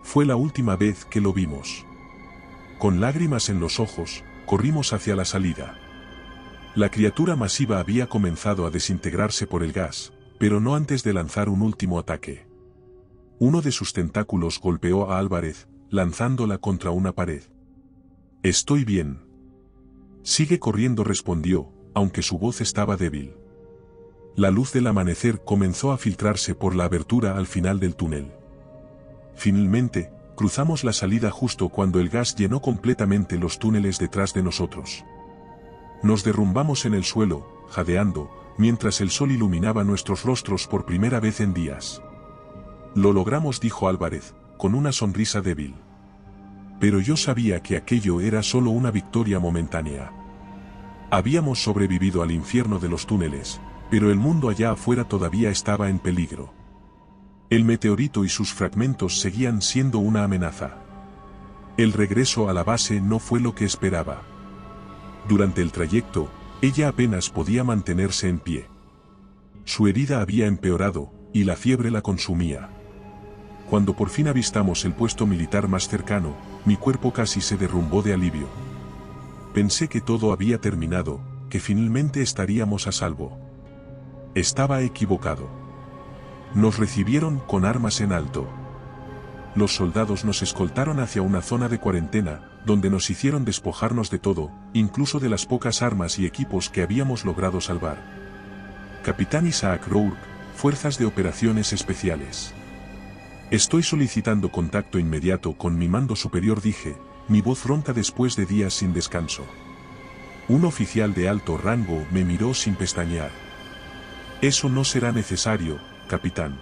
Fue la última vez que lo vimos. Con lágrimas en los ojos, corrimos hacia la salida. La criatura masiva había comenzado a desintegrarse por el gas, pero no antes de lanzar un último ataque. Uno de sus tentáculos golpeó a Álvarez, lanzándola contra una pared. Estoy bien. Sigue corriendo, respondió, aunque su voz estaba débil. La luz del amanecer comenzó a filtrarse por la abertura al final del túnel. Finalmente, cruzamos la salida justo cuando el gas llenó completamente los túneles detrás de nosotros. Nos derrumbamos en el suelo, jadeando, mientras el sol iluminaba nuestros rostros por primera vez en días. Lo logramos, dijo Álvarez, con una sonrisa débil. Pero yo sabía que aquello era solo una victoria momentánea. Habíamos sobrevivido al infierno de los túneles, pero el mundo allá afuera todavía estaba en peligro. El meteorito y sus fragmentos seguían siendo una amenaza. El regreso a la base no fue lo que esperaba. Durante el trayecto, ella apenas podía mantenerse en pie. Su herida había empeorado, y la fiebre la consumía. Cuando por fin avistamos el puesto militar más cercano, mi cuerpo casi se derrumbó de alivio. Pensé que todo había terminado, que finalmente estaríamos a salvo. Estaba equivocado. Nos recibieron con armas en alto. Los soldados nos escoltaron hacia una zona de cuarentena, donde nos hicieron despojarnos de todo, incluso de las pocas armas y equipos que habíamos logrado salvar. Capitán Isaac Rourke, Fuerzas de Operaciones Especiales. Estoy solicitando contacto inmediato con mi mando superior, dije, mi voz ronca después de días sin descanso. Un oficial de alto rango me miró sin pestañear. Eso no será necesario, capitán.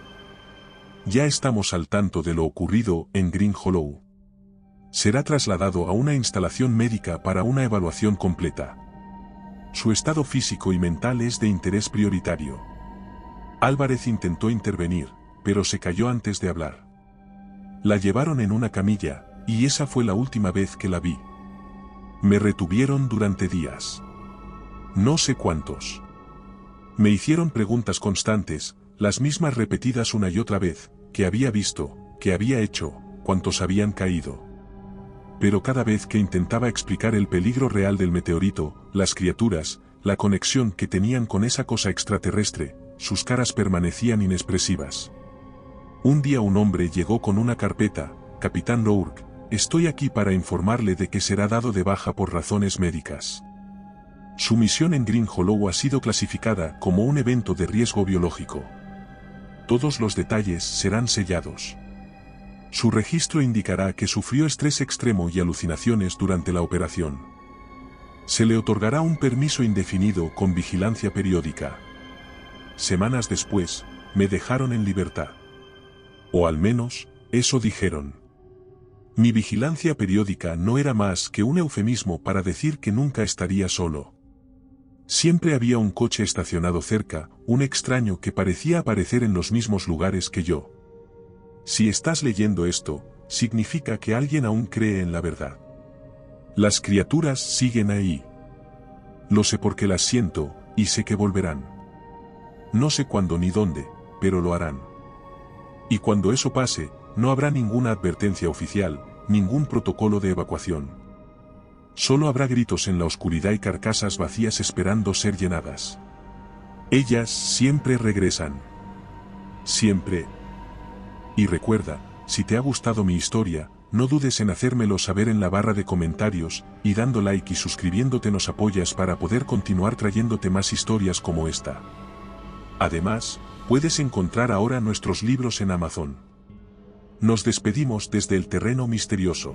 Ya estamos al tanto de lo ocurrido en Green Hollow. Será trasladado a una instalación médica para una evaluación completa. Su estado físico y mental es de interés prioritario. Álvarez intentó intervenir, pero se cayó antes de hablar. La llevaron en una camilla, y esa fue la última vez que la vi. Me retuvieron durante días. No sé cuántos. Me hicieron preguntas constantes, las mismas repetidas una y otra vez, qué había visto, qué había hecho, cuántos habían caído. Pero cada vez que intentaba explicar el peligro real del meteorito, las criaturas, la conexión que tenían con esa cosa extraterrestre, sus caras permanecían inexpresivas. Un día un hombre llegó con una carpeta: Capitán Rourke, estoy aquí para informarle de que será dado de baja por razones médicas. Su misión en Green Hollow ha sido clasificada como un evento de riesgo biológico. Todos los detalles serán sellados. Su registro indicará que sufrió estrés extremo y alucinaciones durante la operación. Se le otorgará un permiso indefinido con vigilancia periódica. Semanas después, me dejaron en libertad. O al menos, eso dijeron. Mi vigilancia periódica no era más que un eufemismo para decir que nunca estaría solo. Siempre había un coche estacionado cerca, un extraño que parecía aparecer en los mismos lugares que yo. Si estás leyendo esto, significa que alguien aún cree en la verdad. Las criaturas siguen ahí. Lo sé porque las siento, y sé que volverán. No sé cuándo ni dónde, pero lo harán. Y cuando eso pase, no habrá ninguna advertencia oficial, ningún protocolo de evacuación. Solo habrá gritos en la oscuridad y carcasas vacías esperando ser llenadas. Ellas siempre regresan. Siempre. Y recuerda, si te ha gustado mi historia, no dudes en hacérmelo saber en la barra de comentarios, y dando like y suscribiéndote nos apoyas para poder continuar trayéndote más historias como esta. Además, puedes encontrar ahora nuestros libros en Amazon. Nos despedimos desde el terreno misterioso.